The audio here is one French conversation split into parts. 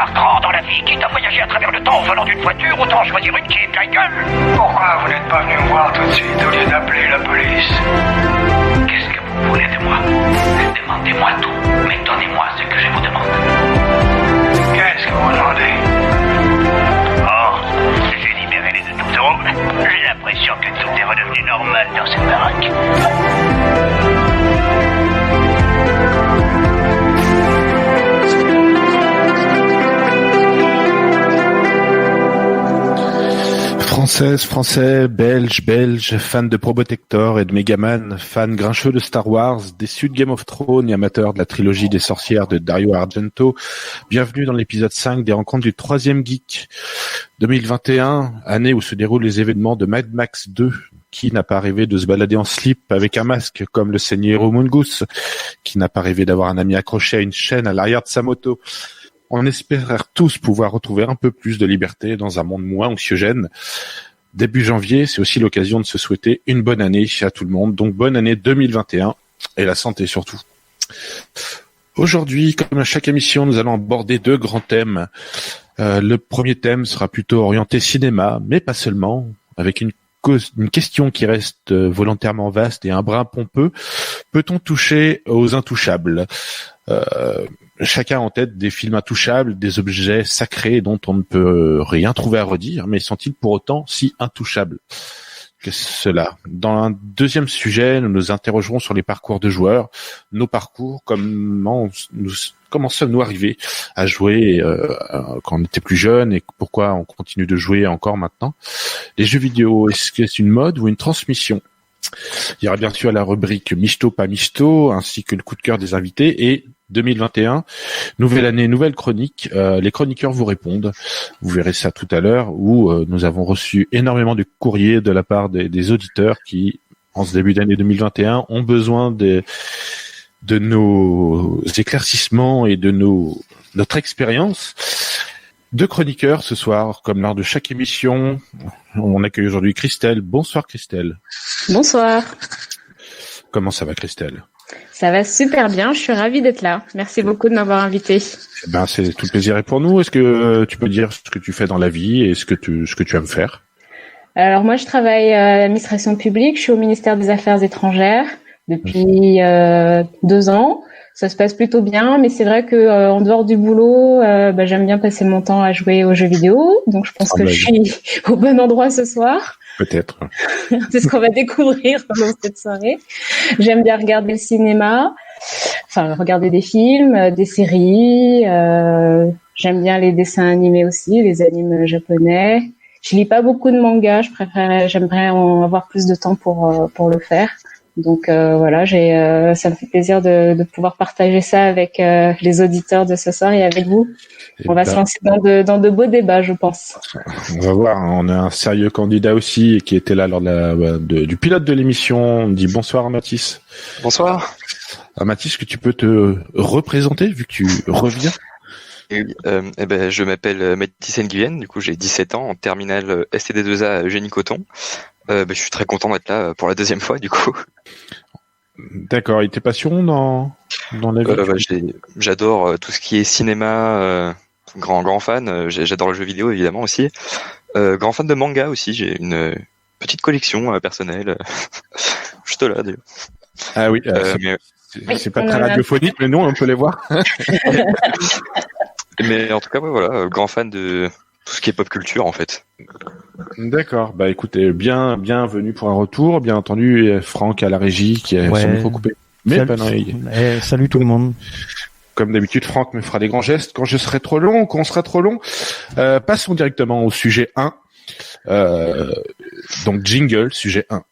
voir grand dans la vie, quitte à voyager à travers le temps en volant d'une voiture, autant choisir une qui est pleine gueule. Pourquoi vous n'êtes pas venu me voir tout de suite au lieu d'appeler la police? Qu'est-ce que vous voulez de moi? Demandez-moi tout, mais donnez-moi ce que je vous demande. Qu'est-ce que vous demandez? Oh, j'ai libéré les deux tourtereaux. J'ai l'impression que tout est redevenu normal dans cette baraque. Françaises, Français, Belges, fans de Probotector et de Megaman, fans grincheux de Star Wars, déçus de Game of Thrones et amateurs de la trilogie des sorcières de Dario Argento, bienvenue dans l'épisode 5 des rencontres du troisième geek. 2021, année où se déroulent les événements de Mad Max 2. Qui n'a pas rêvé de se balader en slip avec un masque comme le seigneur Mungus? Qui n'a pas rêvé d'avoir un ami accroché à une chaîne à l'arrière de sa moto? On espère tous pouvoir retrouver un peu plus de liberté dans un monde moins anxiogène. Début janvier, c'est aussi l'occasion de se souhaiter une bonne année à tout le monde. Donc bonne année 2021 et la santé surtout. Aujourd'hui, comme à chaque émission, nous allons aborder deux grands thèmes. Le premier thème sera plutôt orienté cinéma, mais pas seulement, avec une question qui reste volontairement vaste et un brin pompeux. Peut-on toucher aux intouchables? Chacun en tête des films intouchables, des objets sacrés dont on ne peut rien trouver à redire, mais sont-ils pour autant si intouchables que cela? Dans un deuxième sujet, nous nous interrogerons sur les parcours de joueurs, nos parcours, comment sommes-nous arrivés à jouer quand on était plus jeune et pourquoi on continue de jouer encore maintenant? Les jeux vidéo, est-ce que c'est une mode ou une transmission? Il y aura bien sûr la rubrique Michto pas Michto, ainsi que le coup de cœur des invités et 2021, nouvelle année, nouvelle chronique. Les chroniqueurs vous répondent. Vous verrez ça tout à l'heure où nous avons reçu énormément de courriers de la part des auditeurs qui, en ce début d'année 2021, ont besoin de nos éclaircissements et de notre expérience. Deux chroniqueurs ce soir, comme lors de chaque émission. On accueille aujourd'hui Christelle. Bonsoir Christelle. Bonsoir. Comment ça va Christelle? Ça va super bien, je suis ravie d'être là. Merci beaucoup de m'avoir invité. C'est tout le plaisir est pour nous. Est-ce que tu peux dire ce que tu fais dans la vie et ce que tu aimes faire? Alors moi, je travaille à l'administration publique, je suis au ministère des Affaires étrangères depuis 2 ans. Ça se passe plutôt bien, mais c'est vrai que en dehors du boulot, j'aime bien passer mon temps à jouer aux jeux vidéo. Donc je pense que je suis au bon endroit ce soir. Peut-être. C'est ce qu'on va découvrir dans cette soirée. J'aime bien regarder le cinéma, regarder des films, des séries. J'aime bien les dessins animés aussi, les animes japonais. Je lis pas beaucoup de mangas, j'aimerais en avoir plus de temps pour le faire. Donc voilà, ça me fait plaisir de pouvoir partager ça avec les auditeurs de ce soir et avec vous. On va se lancer dans de beaux débats, je pense. On va voir, on a un sérieux candidat aussi qui était là lors du pilote de l'émission. On dit bonsoir à Mathis. Bonsoir. Mathis, est-ce que tu peux te représenter vu que tu reviens? Je m'appelle Mathis Nguyen, du coup j'ai 17 ans en terminale STD2A Génie Coton. Je suis très content d'être là pour la deuxième fois du coup. D'accord, et tes passions dans la vie? J'adore tout ce qui est cinéma, grand fan, j'adore le jeu vidéo évidemment aussi. Grand fan de manga aussi, j'ai une petite collection personnelle. Juste là d'ailleurs. Ah oui, c'est pas très radiophonique, mais non, on peut les voir. Mais en tout cas, voilà, grand fan de tout ce qui est pop culture en fait. D'accord, écoutez, bienvenue pour un retour, bien entendu, Franck à la régie qui a son micro coupé. Mais salut tout le monde. Comme d'habitude, Franck me fera des grands gestes quand je serai trop long, quand on sera trop long. Passons directement au sujet 1. Donc jingle, sujet 1.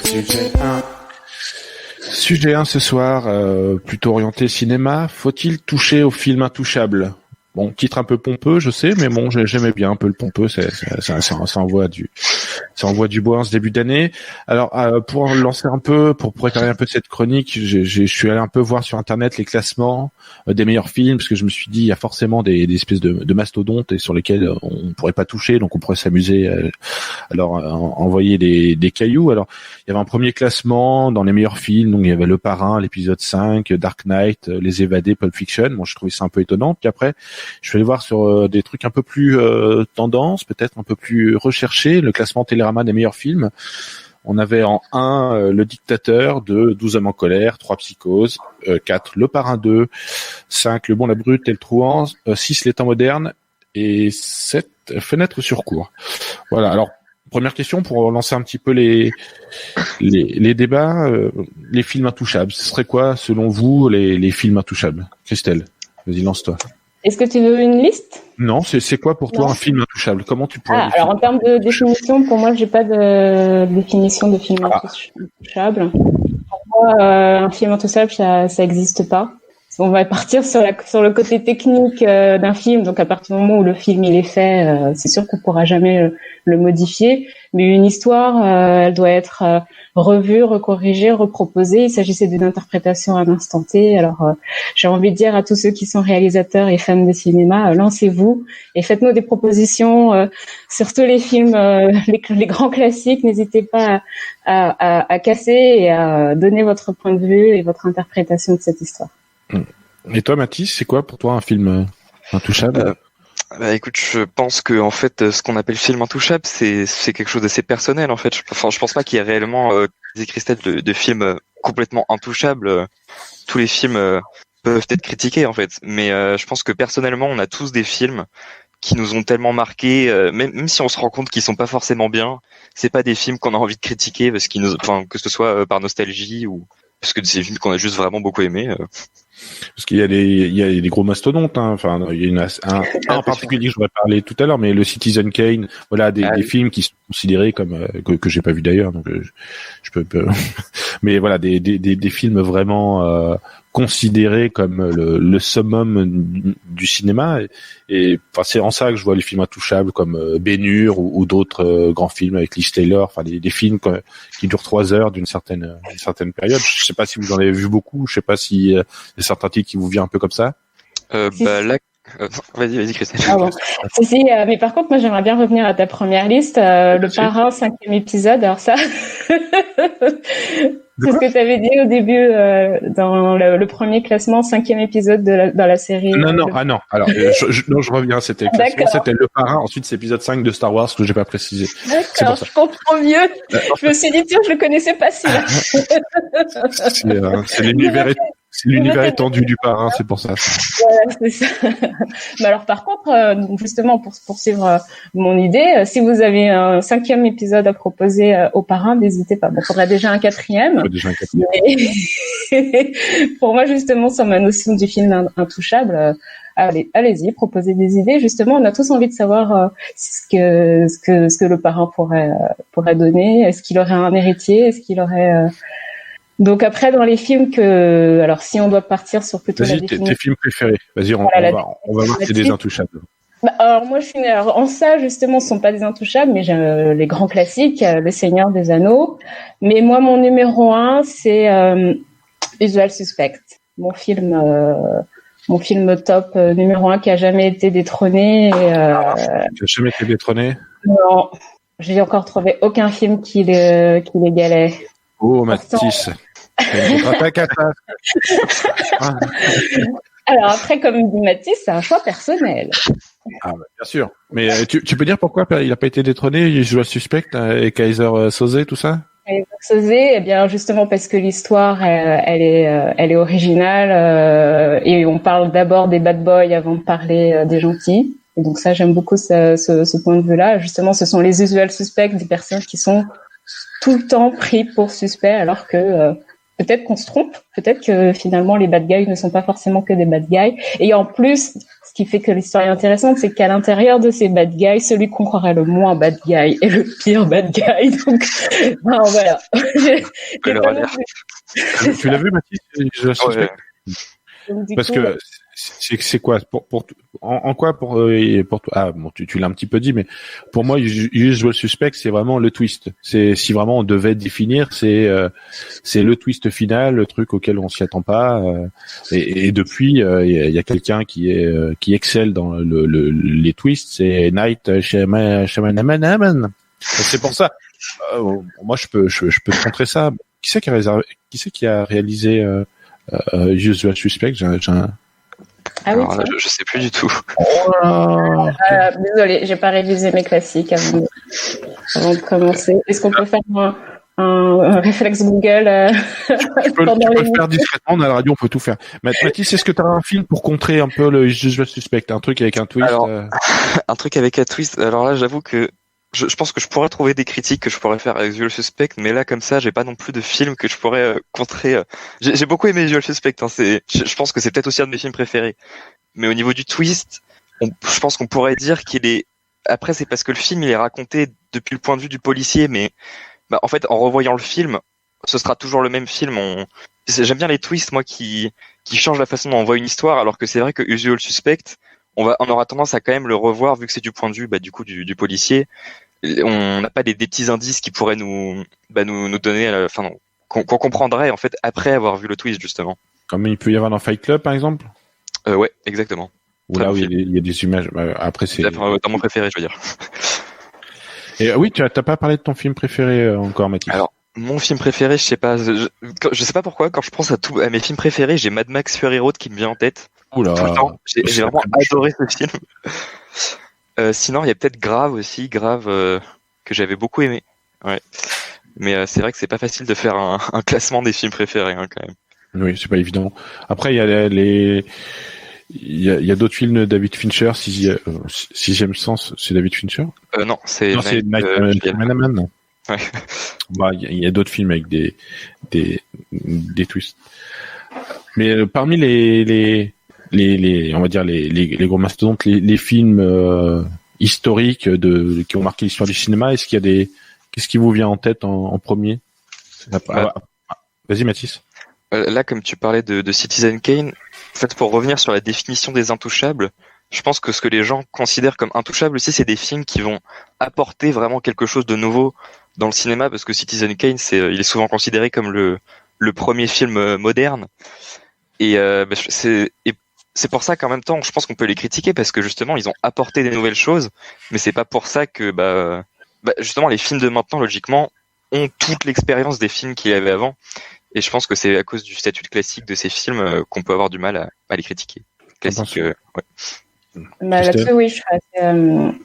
Sujet 1. Sujet 1 ce soir, plutôt orienté cinéma. Faut-il toucher au film intouchable? Bon, titre un peu pompeux, je sais, mais bon, j'aimais bien un peu le pompeux. Ça envoie du bois en ce début d'année. Alors, pour lancer un peu, pour préparer un peu cette chronique, je suis allé un peu voir sur Internet les classements des meilleurs films, parce que je me suis dit, il y a forcément des espèces de mastodontes et sur lesquels on pourrait pas toucher, donc on pourrait s'amuser à leur envoyer des cailloux. Alors, il y avait un premier classement dans les meilleurs films, donc il y avait Le Parrain, l'épisode 5, Dark Knight, Les Évadés, Pulp Fiction. Bon, je trouvais ça un peu étonnant. Puis après, je suis allé voir sur des trucs un peu plus tendance, peut-être un peu plus recherchés, le classement Télérama des meilleurs films. On avait en 1 Le Dictateur, 2 12 hommes en colère, 3 Psychose, 4 Le Parrain 2, 5 Le Bon, la Brute et le Truand, 6 Les Temps modernes et 7 Fenêtre sur cour. Voilà. Alors, première question pour lancer un petit peu les débats, les films intouchables. Ce serait quoi, selon vous, les films intouchables? Christelle, vas-y, lance-toi. Est-ce que tu veux une liste? Non, c'est quoi pour toi un film intouchable? Comment tu pourrais alors en termes de définition, pour moi, j'ai pas de définition de film intouchable. Pour moi, un film intouchable, ça existe pas. On va partir sur le côté technique d'un film. Donc à partir du moment où le film il est fait, c'est sûr qu'on pourra jamais le modifier. Mais une histoire, elle doit être revue, recorrigée, reproposée. Il s'agissait d'une interprétation à l'instant T. Alors j'ai envie de dire à tous ceux qui sont réalisateurs et fans de cinéma, lancez-vous et faites-nous des propositions sur tous les films, les grands classiques. N'hésitez pas à casser et à donner votre point de vue et votre interprétation de cette histoire. Et toi, Mathis, c'est quoi pour toi un film intouchable? Écoute, je pense que en fait, ce qu'on appelle film intouchable, c'est quelque chose d'assez personnel. En fait, je pense pas qu'il y ait réellement des Christelle de films complètement intouchables. Tous les films peuvent être critiqués en fait, mais je pense que personnellement, on a tous des films qui nous ont tellement marqués, même si on se rend compte qu'ils sont pas forcément bien, c'est pas des films qu'on a envie de critiquer parce qu'ils que ce soit par nostalgie ou parce que c'est des films qu'on a juste vraiment beaucoup aimés. Parce qu'il y a des gros mastodontes, hein. Enfin, il y en a un en particulier que je voudrais parler tout à l'heure, mais le Citizen Kane, voilà, des films qui sont considérés comme que j'ai pas vu d'ailleurs, donc je peux mais voilà, des films vraiment considérés comme le summum du cinéma, et enfin c'est en ça que je vois les films intouchables comme Ben-Hur ou d'autres grands films avec Liz Taylor, enfin des films qui durent 3 heures d'une certaine période. Je sais pas si vous en avez vu beaucoup, je sais pas si y a certains titres qui vous viennent un peu comme ça. Là, vas-y Christelle. Ah bon. Si, mais par contre, moi, j'aimerais bien revenir à ta première liste, Le Parrain, 5e épisode. Alors ça, c'est ce que tu avais dit au début dans le premier classement, 5e épisode dans la série. Non. Alors, je reviens. C'était le classement, c'était Le Parrain. Ensuite, c'est épisode 5 de Star Wars que j'ai pas précisé. D'accord, je comprends mieux. Je me suis dit, tiens, je le connaissais pas celui-là. C'est l'univers étendu du Parrain, c'est pour ça. Voilà, c'est ça. Mais alors, par contre, justement, pour poursuivre mon idée, si vous avez un 5e épisode à proposer au Parrain, n'hésitez pas. Bon, il faudrait déjà un 4e. Mais pour moi, justement, sur ma notion du film intouchable, allez-y, proposez des idées. Justement, on a tous envie de savoir ce que le Parrain pourrait donner. Est-ce qu'il aurait un héritier? Est-ce qu'il aurait Donc après, dans les films alors si on doit partir sur plutôt la définition... tes films préférés. Vas-y, on va voir si c'est des intouchables. Alors moi, en ça, justement, ce sont pas des intouchables, mais j'ai les grands classiques, Le Seigneur des Anneaux. Mais moi, mon numéro 1, c'est Usual Suspect. Mon film top numéro 1 qui a jamais été détrôné. Qui a jamais été détrôné? Non, j'ai encore trouvé aucun film qui l'égalait. Oh, Mathis. Alors après, comme dit Mathis, c'est un choix personnel. Ah, bah, bien sûr. Mais tu peux dire pourquoi il n'a pas été détrôné? Il joue à Suspect et Kaiser Soze, tout ça? Kaiser Soze, eh bien justement parce que l'histoire, elle est originale et on parle d'abord des bad boys avant de parler des gentils. Et donc ça, j'aime beaucoup ce point de vue-là. Justement, ce sont les usual suspects, des personnes qui sont tout le temps pris pour suspects, alors que peut-être qu'on se trompe, peut-être que finalement les bad guys ne sont pas forcément que des bad guys. Et en plus, ce qui fait que l'histoire est intéressante, c'est qu'à l'intérieur de ces bad guys, celui qu'on croirait le moins bad guy est le pire bad guy. Donc, non, voilà. Tu l'as vu, Mathis? Ouais. Donc, parce que c'est quoi en quoi pour toi? Ah bon, tu l'as un petit peu dit, mais pour moi, Usual Suspect, c'est vraiment le twist. C'est si vraiment on devait définir, c'est le twist final, le truc auquel on s'y attend pas. Et depuis, il y a quelqu'un qui excelle dans les twists, c'est Night Shyamalan. C'est pour ça. Moi, je peux te montrer ça. Qui c'est qui a réalisé Usual Suspect? Ah oui, Alors là, je sais plus du tout. Désolée, j'ai pas révisé mes classiques avant de commencer. Est-ce qu'on peut faire un réflexe Google Tu peux le faire discrètement, on a la radio, on peut tout faire. Mathis, est-ce que tu as un film pour contrer un peu le Usual Suspect? Un truc avec un twist? Alors, un truc avec un twist. Alors là, j'avoue que je pense que je pourrais trouver des critiques que je pourrais faire avec Usual Suspect, mais là, comme ça, j'ai pas non plus de film que je pourrais contrer. J'ai beaucoup aimé Usual Suspect. Hein, je pense que c'est peut-être aussi un de mes films préférés. Mais au niveau du twist, je pense qu'on pourrait dire qu'il est. Après, c'est parce que le film, il est raconté depuis le point de vue du policier, mais en fait, en revoyant le film, ce sera toujours le même film. J'aime bien les twists, moi, qui changent la façon dont on voit une histoire, alors que c'est vrai que Usual Suspect, on aura tendance à quand même le revoir vu que c'est du point de vue, du coup, du policier. On n'a pas des petits indices qui pourraient nous donner, qu'on comprendrait en fait après avoir vu le twist justement. Comme il peut y avoir dans Fight Club par exemple. Ouais, exactement. Ou là où il y a des images. Après c'est. Dans mon préféré, je veux dire. Et oui, t'as pas parlé de ton film préféré encore, Mathis. Alors, mon film préféré, je sais pas pourquoi, quand je pense à mes films préférés, j'ai Mad Max Fury Road qui me vient en tête. Oula. Tout le temps. J'ai vraiment adoré ce film. Sinon, il y a peut-être Grave que j'avais beaucoup aimé. Ouais. Mais c'est vrai que c'est pas facile de faire un classement des films préférés hein, quand même. Oui, c'est pas évident. Après, il y a il y a d'autres films de David Fincher. Sixième Sens, c'est David Fincher? Non, c'est Night Shyamalan. Ouais. Il y a d'autres films avec des twists. Mais parmi les on va dire les gros mastodontes, les films historiques qui ont marqué l'histoire du cinéma, qu'est-ce qui vous vient en tête en premier? Vas-y Mathis. Là, comme tu parlais de Citizen Kane, en fait, pour revenir sur la définition des intouchables, je pense que ce que les gens considèrent comme intouchables aussi, c'est des films qui vont apporter vraiment quelque chose de nouveau dans le cinéma, parce que Citizen Kane, il est souvent considéré comme le premier film moderne. Et c'est pour ça qu'en même temps, je pense qu'on peut les critiquer parce que justement, ils ont apporté des nouvelles choses, mais c'est pas pour ça que justement les films de maintenant, logiquement, ont toute l'expérience des films qu'il y avait avant. Et je pense que c'est à cause du statut de classique de ces films qu'on peut avoir du mal à les critiquer. Classique, ouais. Là-dessus, oui, je suis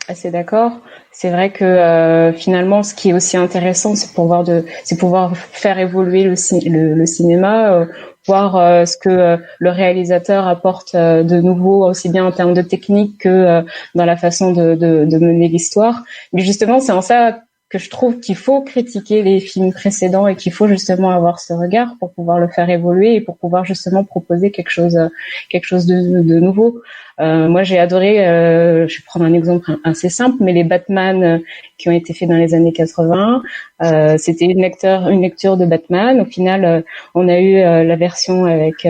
assez d'accord. C'est vrai que finalement, ce qui est aussi intéressant, c'est pouvoir faire évoluer le cinéma, voir ce que le réalisateur apporte de nouveau, aussi bien en termes de technique que dans la façon de mener l'histoire. Mais justement, c'est en ça que je trouve qu'il faut critiquer les films précédents et qu'il faut justement avoir ce regard pour pouvoir le faire évoluer et pour pouvoir justement proposer quelque chose de nouveau. Moi, j'ai adoré, je vais prendre un exemple assez simple, mais les Batman qui ont été faits dans les années 80, c'était une lecture de Batman. Au final, on a eu la version avec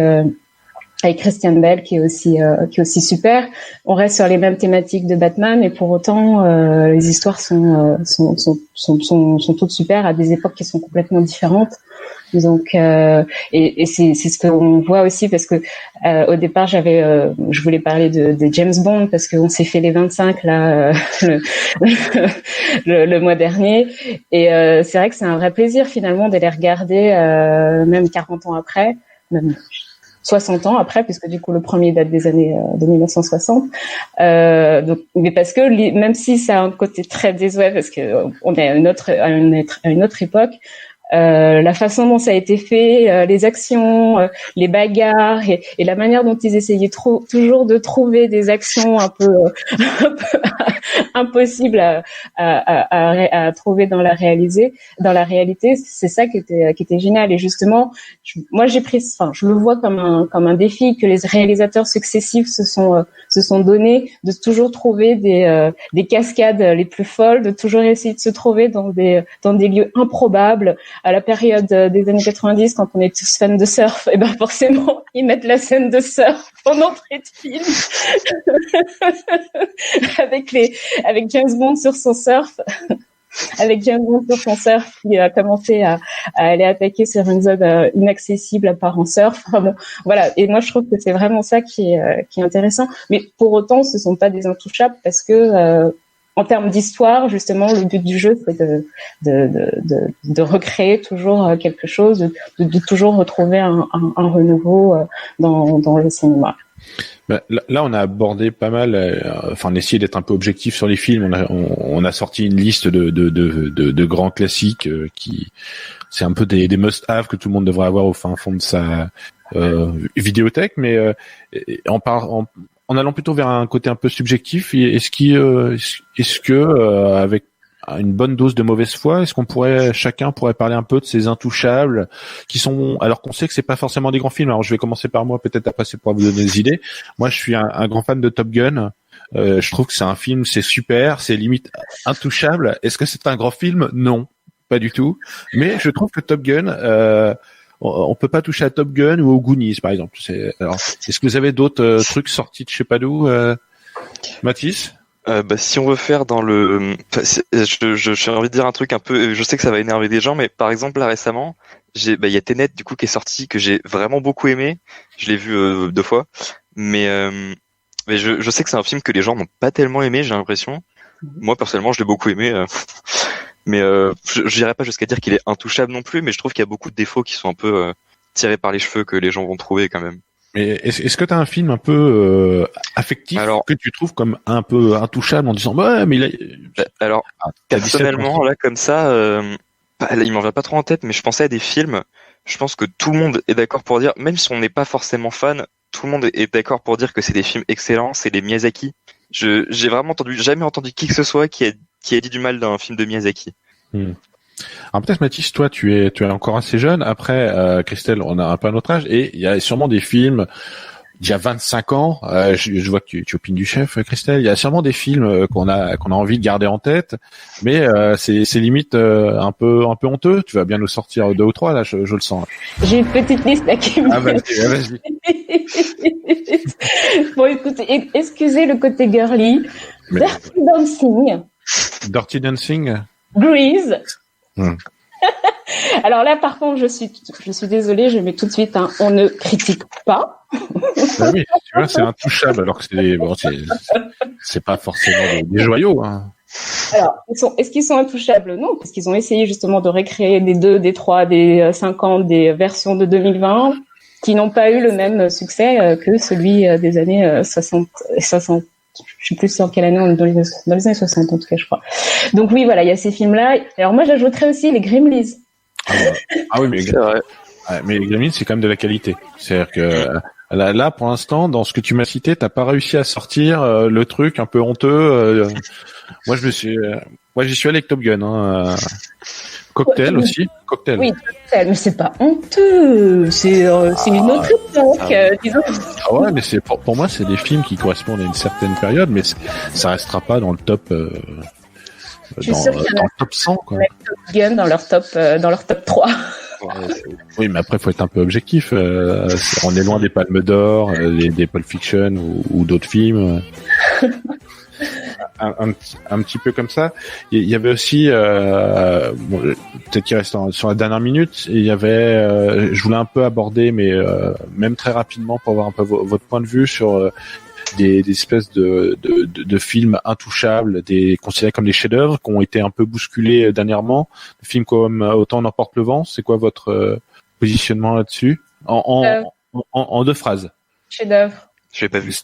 Christian Bale qui est aussi super. On reste sur les mêmes thématiques de Batman et pour autant les histoires sont toutes super à des époques qui sont complètement différentes. Donc et c'est ce qu'on voit aussi parce que au départ je voulais parler de James Bond parce qu'on s'est fait les 25 là le mois dernier et c'est vrai que c'est un vrai plaisir finalement de les regarder même 40 ans après, même 60 ans après, puisque du coup le premier date des années de 1960. Donc, mais parce que même si ça a un côté très désuet, parce que on est à une autre époque, la façon dont ça a été fait, les actions, les bagarres et la manière dont ils essayaient toujours de trouver des actions un peu impossibles à trouver dans la réalité, c'est ça qui était génial. Et justement, je le vois comme un défi que les réalisateurs successifs se sont donnés, de toujours trouver des cascades les plus folles, de toujours essayer de se trouver dans des lieux improbables, à la période des années 90, quand on est tous fans de surf, et ben forcément, ils mettent la scène de surf en entrée de film avec James Bond sur son surf. Avec James Bond sur son surf qui a commencé à aller attaquer sur une zone inaccessible à part en surf. Enfin bon, voilà. Et moi, je trouve que c'est vraiment ça qui est intéressant. Mais pour autant, ce sont pas des intouchables parce que en termes d'histoire, justement, le but du jeu, c'est de recréer toujours quelque chose, de toujours retrouver un renouveau dans le cinéma. Là, on a abordé pas mal. On a essayé d'être un peu objectif sur les films. On a sorti une liste de grands classiques c'est un peu des must-have que tout le monde devrait avoir au fin fond de sa vidéothèque. Mais en allant plutôt vers un côté un peu subjectif, est-ce que avec une bonne dose de mauvaise foi, est-ce qu'on chacun pourrait parler un peu de ces intouchables qui sont, alors qu'on sait que c'est pas forcément des grands films. Alors je vais commencer par moi, peut-être après c'est pour vous donner des idées. Moi je suis un grand fan de Top Gun. Je trouve que c'est un film, c'est super, c'est limite intouchable. Est-ce que c'est un grand film? Non, pas du tout. Mais je trouve que Top Gun, on peut pas toucher à Top Gun ou aux Goonies par exemple. Alors, est-ce que vous avez d'autres trucs sortis de je sais pas d'où, Mathis? Si on veut faire dans le, j'ai envie de dire un truc un peu, je sais que ça va énerver des gens, mais par exemple là récemment, il y a Tenet du coup qui est sorti que j'ai vraiment beaucoup aimé. Je l'ai vu 2 fois, mais je sais que c'est un film que les gens n'ont pas tellement aimé, j'ai l'impression. Moi personnellement, je l'ai beaucoup aimé, mais je dirais pas jusqu'à dire qu'il est intouchable non plus, mais je trouve qu'il y a beaucoup de défauts qui sont un peu tirés par les cheveux que les gens vont trouver quand même. Mais est-ce que tu as un film un peu affectif que tu trouves comme un peu intouchable en disant ouais mais alors personnellement là comme ça là, il m'en vient pas trop en tête, mais je pensais à des films, je pense que tout le monde est d'accord pour dire, même si on n'est pas forcément fan, tout le monde est d'accord pour dire que c'est des films excellents, c'est les Miyazaki. J'ai vraiment jamais entendu qui que ce soit qui a dit du mal d'un film de Miyazaki. Alors peut-être Mathis, toi tu es encore assez jeune. Après Christelle, on a un peu un autre âge et il y a sûrement des films d'il y a 25 ans. Je vois que tu opines du chef, Christelle. Il y a sûrement des films qu'on a envie de garder en tête, mais c'est limite un peu honteux. Tu vas bien nous sortir 2 ou 3 là, je le sens. J'ai une petite liste à qui me... vas-y. Bon, écoutez, excusez le côté girly. Dirty Dancing. Dirty Dancing. Grease. Alors là, par contre, je suis désolée, je mets tout de suite on ne critique pas. Ah oui, tu vois, c'est intouchable, alors que c'est pas forcément des joyaux. Hein. Alors, est-ce qu'ils sont intouchables? Non, parce qu'ils ont essayé justement de recréer des 2, des 3, des 50, des versions de 2020 qui n'ont pas eu le même succès que celui des années 60. Je suis plus sûre en quelle année, dans les années 60 en tout cas, je crois. Donc oui, voilà, il y a ces films-là. Alors moi, j'ajouterais aussi les Gremlins. Ah oui, mais c'est vrai. Mais les Gremlins, c'est quand même de la qualité. C'est-à-dire que là, pour l'instant, dans ce que tu m'as cité, t'as pas réussi à sortir le truc un peu honteux. Moi, j'y suis allé avec Top Gun. Hein. Cocktail aussi. Cocktail. Oui, Cocktail, mais c'est pas honteux. C'est une autre époque, disons. Ah ouais, mais pour moi, c'est des films qui correspondent à une certaine période, mais ça restera pas dans le top. Dans le top 100, quoi. Top Gun dans leur top 3. Oui, mais après, faut être un peu objectif. On est loin des Palmes d'Or, des Pulp Fiction ou d'autres films. Un petit peu comme ça. Il y avait aussi, peut-être qu'il reste sur la dernière minute, il y avait, je voulais un peu aborder, mais même très rapidement pour avoir un peu votre point de vue sur des espèces de films intouchables, considérés comme des chefs-d'œuvre, qui ont été un peu bousculés dernièrement. Des films comme Autant n'emporte le vent. C'est quoi votre positionnement là-dessus en 2 phrases. Chef-d'œuvre. Je l'ai pas vu.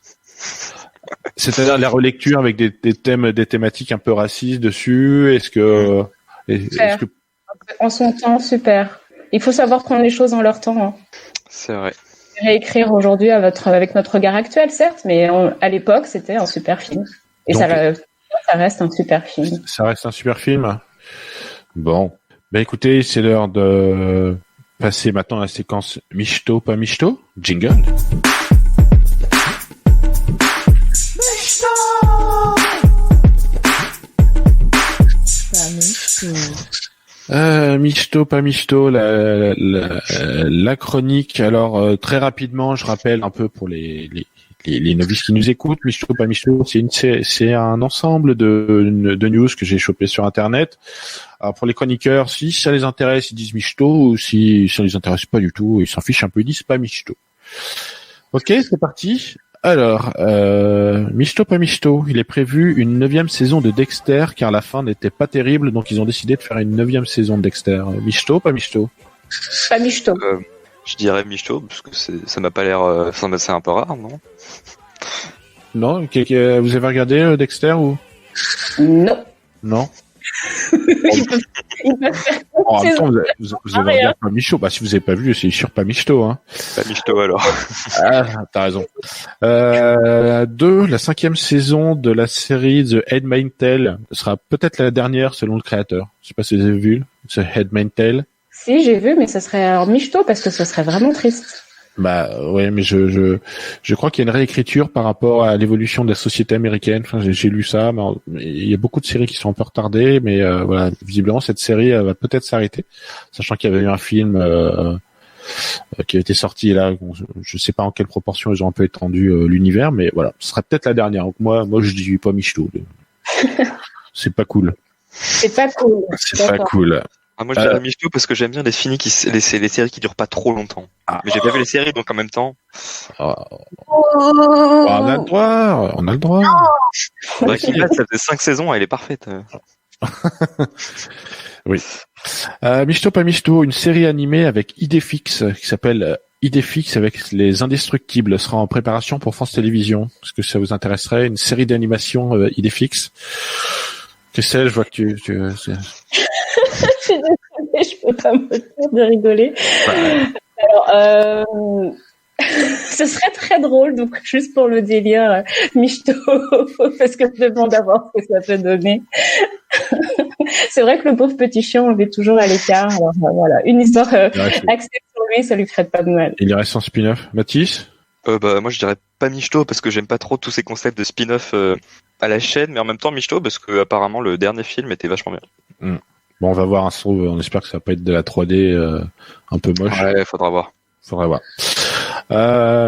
C'est-à-dire la relecture avec des thématiques un peu racistes dessus. Est-ce que en son temps, super. Il faut savoir prendre les choses en leur temps. Hein. C'est vrai. Réécrire aujourd'hui avec notre regard actuel, certes, mais à l'époque, c'était un super film. Et donc, ça reste un super film. Ça reste un super film. Bon, écoutez, c'est l'heure de passer maintenant à la séquence Michto, pas Michto. Jingle. Michto, pas Michto, la chronique. Alors très rapidement, je rappelle un peu pour les novices qui nous écoutent. Michto, pas Michto, c'est un ensemble de news que j'ai chopé sur Internet. Alors pour les chroniqueurs, si ça les intéresse, ils disent Michto, ou si ça les intéresse pas du tout, ils s'en fichent un peu, ils disent pas Michto. Ok, c'est parti. Alors, Michto pas Michto, il est prévu une 9e saison de Dexter car la fin n'était pas terrible, donc ils ont décidé de faire une 9e saison de Dexter. Michto pas Michto? Pas Michto. Je dirais Michto, parce que ça m'a pas l'air... c'est un peu rare, non? Non, vous avez regardé Dexter ou? Non. Non. Ils peuvent faire En même temps, saison. vous avez regardé pas Michto. Bah si vous avez pas vu, c'est sûr pas Michto, hein. Pas Michto alors. Ah, t'as raison. 2, la 5e saison de la série The Handmaid's Tale sera peut-être la dernière selon le créateur. Je sais pas si vous avez vu The Handmaid's Tale. Si, j'ai vu, mais ça serait alors Michto parce que ce serait vraiment triste. Bah ouais, mais je crois qu'il y a une réécriture par rapport à l'évolution de la société américaine. Enfin, j'ai lu ça, mais il y a beaucoup de séries qui sont un peu retardées, mais voilà, visiblement cette série va peut-être s'arrêter, sachant qu'il y avait eu un film qui a été sorti là. Je sais pas en quelle proportion ils ont un peu étendu l'univers, mais voilà, ce sera peut-être la dernière. Donc moi je dis pas Michto. C'est pas cool. C'est pas cool. C'est pas cool. Ah, moi je dirais Michto parce que j'aime bien les séries qui durent pas trop longtemps. Ah. Mais j'ai pas vu les séries, donc en même temps... On a le droit. On a le droit. Breaking Bad, ça faisait 5 saisons, elle est parfaite. Oui. Michto pas Michto, une série animée avec Idéfix qui s'appelle Idéfix avec les Indestructibles sera en préparation pour France Télévisions. Est-ce que ça vous intéresserait, une série d'animation Idéfix? Christelle, je vois que tu Je suis désolée, je peux pas me faire de rigoler. Alors, ce serait très drôle, donc juste pour le délire, Michto, parce que je demande à voir ce que ça peut donner. C'est vrai que le pauvre petit chien, on le met toujours à l'écart. Alors voilà, une histoire axée sur lui, ça lui ferait pas de mal. Il reste en spin-off. Mathis? Moi je dirais pas Michto parce que j'aime pas trop tous ces concepts de spin-off à la chaîne, mais en même temps Michto parce que apparemment le dernier film était vachement bien. Bon, on va voir, on espère que ça va pas être de la 3D un peu moche. Ouais, faudra voir.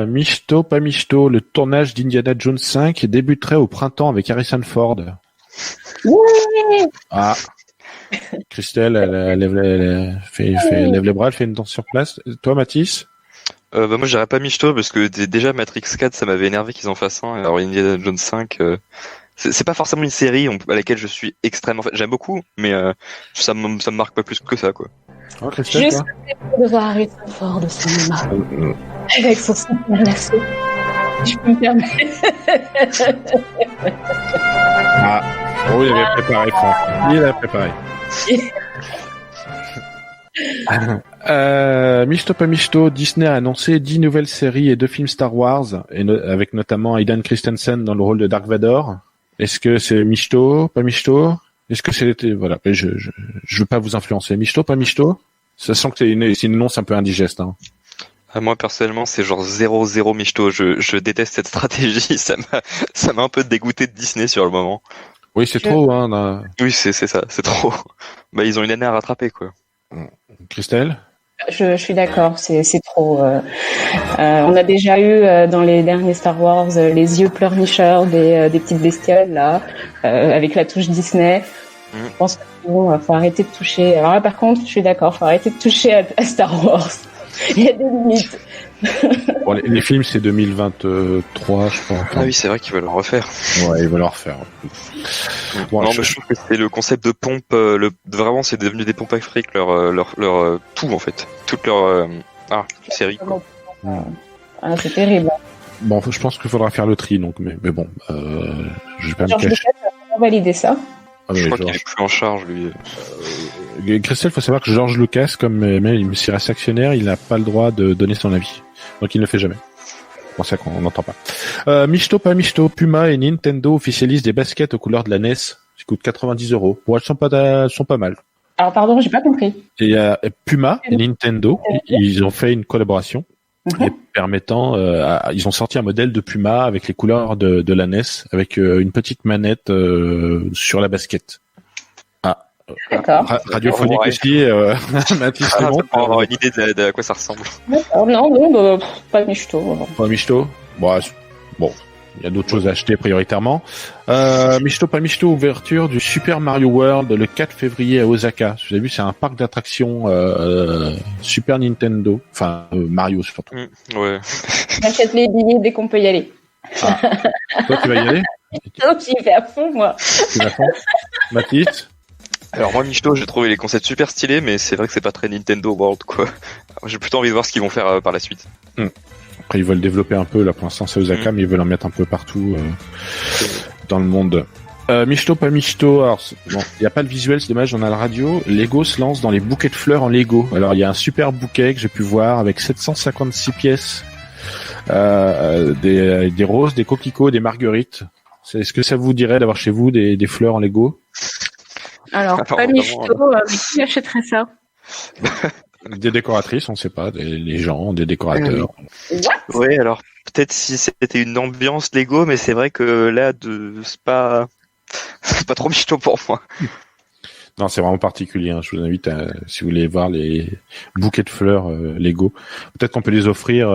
Michto, pas Michto, le tournage d'Indiana Jones 5 débuterait au printemps avec Harrison Ford. Ouais. Ah. Christelle, elle lève les bras, elle fait une danse sur place. Toi, Mathis? Moi je dirais pas Michto parce que déjà Matrix 4 ça m'avait énervé qu'ils en fassent un. Alors Indiana Jones 5 c'est pas forcément une série à laquelle je suis extrêmement j'aime beaucoup, mais ça me marque pas plus que ça quoi. Oh, Christelle, Juste toi? de voir Harrison Ford au cinéma avec son super lasso. Si je peux me permettre. Ah. Oh, il avait préparé, Franck. Il a préparé. Michto pas Michto, Disney a annoncé 10 nouvelles séries et 2 films Star Wars, avec notamment Hayden Christensen dans le rôle de Dark Vador. Est-ce que c'est Michto, pas Michto? Est-ce que c'est... Voilà, je veux pas vous influencer. Michto, pas Michto? Ça sent que c'est une annonce un peu indigeste. Hein. Moi personnellement c'est genre 0-0 Michto, je déteste cette stratégie, ça m'a un peu dégoûté de Disney sur le moment. Oui, c'est trop, hein. Oui, c'est ça, c'est trop. Bah ils ont une année à rattraper quoi. Christelle? Je suis d'accord, c'est trop. On a déjà eu dans les derniers Star Wars les yeux pleurnicheurs des petites bestioles là, avec la touche Disney. Je pense qu'il faut arrêter de toucher. Alors là, par contre, je suis d'accord, faut arrêter de toucher à Star Wars. Il y a des limites. Bon, les films, c'est 2023, je crois. Ah oui, c'est vrai qu'ils veulent le refaire. Ouais, ils veulent le refaire. Bon, non, mais je trouve que c'est le concept de pompe. Vraiment, c'est devenu des pompes à fric, leur tout en fait, toute leur série. Quoi. Ah, c'est terrible. Bon, je pense qu'il faudra faire le tri, donc, mais bon, je vais pas me George cacher. Lucas a valider ça. Ah, Je mais crois qu'il est plus en charge lui. Christelle, faut savoir que George Lucas, comme même s'il reste actionnaire, il n'a pas le droit de donner son avis. Donc il ne le fait jamais. C'est pour ça qu'on n'entend pas. Michto, pas Michto, Puma et Nintendo officialisent des baskets aux couleurs de la NES qui coûtent 90€. Bon, elles sont pas mal. Alors pardon, j'ai pas compris. Et Puma et Nintendo, ils ont fait une collaboration et permettant, ils ont sorti un modèle de Puma avec les couleurs de la NES, avec une petite manette sur la basket. Ah, D'accord. Radiophonique Ouais. aussi, Mathis, c'est bon. Pour avoir une idée de à quoi ça ressemble. D'accord. Non, bah, pas de michto. Pas Michto. Bon, il y a d'autres choses à acheter prioritairement. Michto, pas Michto, ouverture du Super Mario World le 4 février à Osaka. Vous avez vu, c'est un parc d'attractions Super Nintendo. Enfin, Mario surtout. Ouais. J'achète les billets dès qu'on peut y aller. Toi, tu vas y aller? Donc j'y vais à fond, moi. Tu vas fond Mathis? Alors moi, Michto, j'ai trouvé les concepts super stylés, mais c'est vrai que c'est pas très Nintendo World, quoi. Alors, j'ai plutôt envie de voir ce qu'ils vont faire par la suite. Après, ils veulent développer un peu. Là, pour l'instant, c'est Osaka, mais ils veulent en mettre un peu partout dans le monde. Michto, pas Michto. Alors, bon, il n'y a pas le visuel, c'est dommage, on a la radio. Lego se lance dans les bouquets de fleurs en Lego. Alors, il y a un super bouquet que j'ai pu voir avec 756 pièces. Des roses, des coquelicots, des marguerites. Est-ce que ça vous dirait d'avoir chez vous des fleurs en Lego? Alors, pas Apparemment, michto, mais qui achèterait ça? Des décoratrices, on sait pas, les gens, des décorateurs. Ouais, alors peut-être si c'était une ambiance Lego, mais c'est vrai que là, c'est pas trop Michto pour moi. Non, c'est vraiment particulier. Hein. Je vous invite si vous voulez voir les bouquets de fleurs Lego. Peut-être qu'on peut les offrir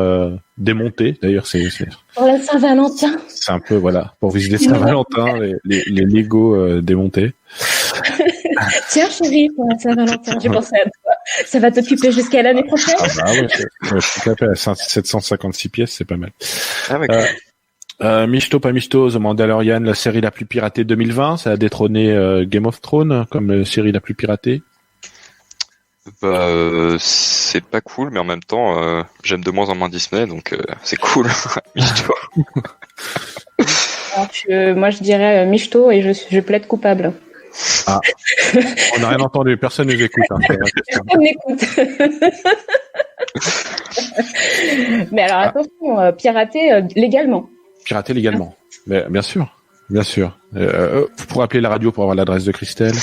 démontés. D'ailleurs, c'est Pour la Saint-Valentin. c'est un peu voilà pour visiter Saint-Valentin les Lego démontés. Tiens, chérie, pour la Saint-Valentin, j'ai pensé à toi. Ça va t'occuper jusqu'à l'année prochaine. Ah bah ouais, je suis capé à 756 pièces, c'est pas mal. Ah, mais Michto, pas Michto, The Mandalorian, la série la plus piratée 2020, ça a détrôné Game of Thrones comme série la plus piratée. c'est pas cool, mais en même temps, j'aime de moins en moins Disney, donc c'est cool. Michto. Alors, moi, je dirais michto et je plaide coupable. Ah, on n'a rien entendu, personne ne nous écoute. Hein, c'est vrai. Personne n'écoute. Mais alors, attention, pirater légalement. Pirater légalement. Mais, bien sûr, bien sûr. Vous pourrez appeler la radio pour avoir l'adresse de Christelle,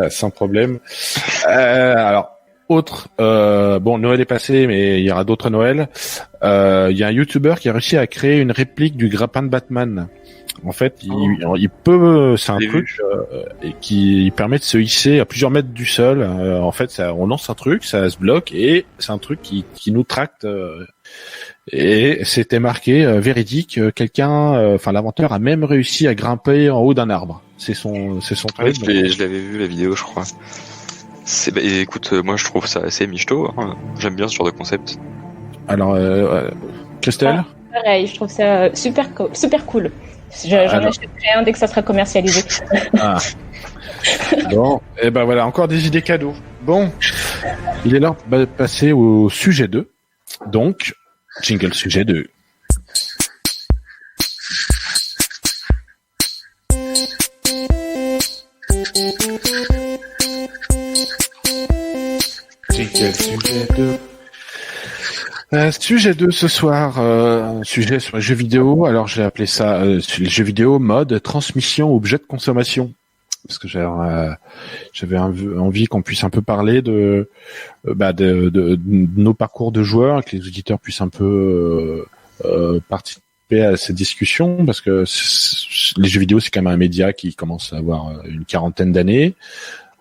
sans problème. Alors, autre, bon, Noël est passé, mais il y aura d'autres Noëls. Il y a un YouTuber qui a réussi à créer une réplique du grappin de Batman. En fait, il peut, c'est un J'ai truc et qui permet de se hisser à plusieurs mètres du sol. En fait, on lance un truc, ça se bloque et c'est un truc qui nous tracte. Et c'était marqué véridique. Quelqu'un, enfin l'inventeur a même réussi à grimper en haut d'un arbre. C'est son Ouais, truc. je l'avais vu la vidéo, je crois. Écoute, moi je trouve ça assez Michto. Hein. J'aime bien ce genre de concept. Alors, Christelle. Pareil, je trouve ça super cool. J'en achèterai un dès que ça sera commercialisé. Ah. Bon, et ben voilà, encore des idées cadeaux. Bon, il est l'heure de passer au sujet 2. Donc, jingle sujet 2. Jingle sujet 2. Sujet 2 ce soir, sujet sur les jeux vidéo. Alors j'ai appelé ça les jeux vidéo mode transmission objet de consommation. Parce que j'avais envie qu'on puisse un peu parler de nos parcours de joueurs et que les auditeurs puissent un peu participer à cette discussion parce que les jeux vidéo c'est quand même un média qui commence à avoir une quarantaine d'années,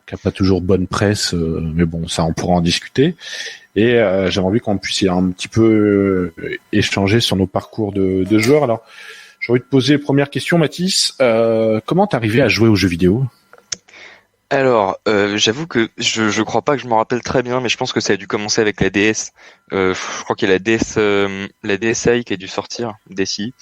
qui a pas toujours bonne presse, mais bon ça on pourra en discuter. Et j'avais envie qu'on puisse un petit peu échanger sur nos parcours de joueurs. Alors, j'ai envie de poser première question, Mathis. Comment t'es arrivé à jouer aux jeux vidéo ? Alors, j'avoue que je crois pas que je m'en rappelle très bien, mais je pense que ça a dû commencer avec la DS. Je crois qu'il y a la DSi qui a dû sortir, DSi.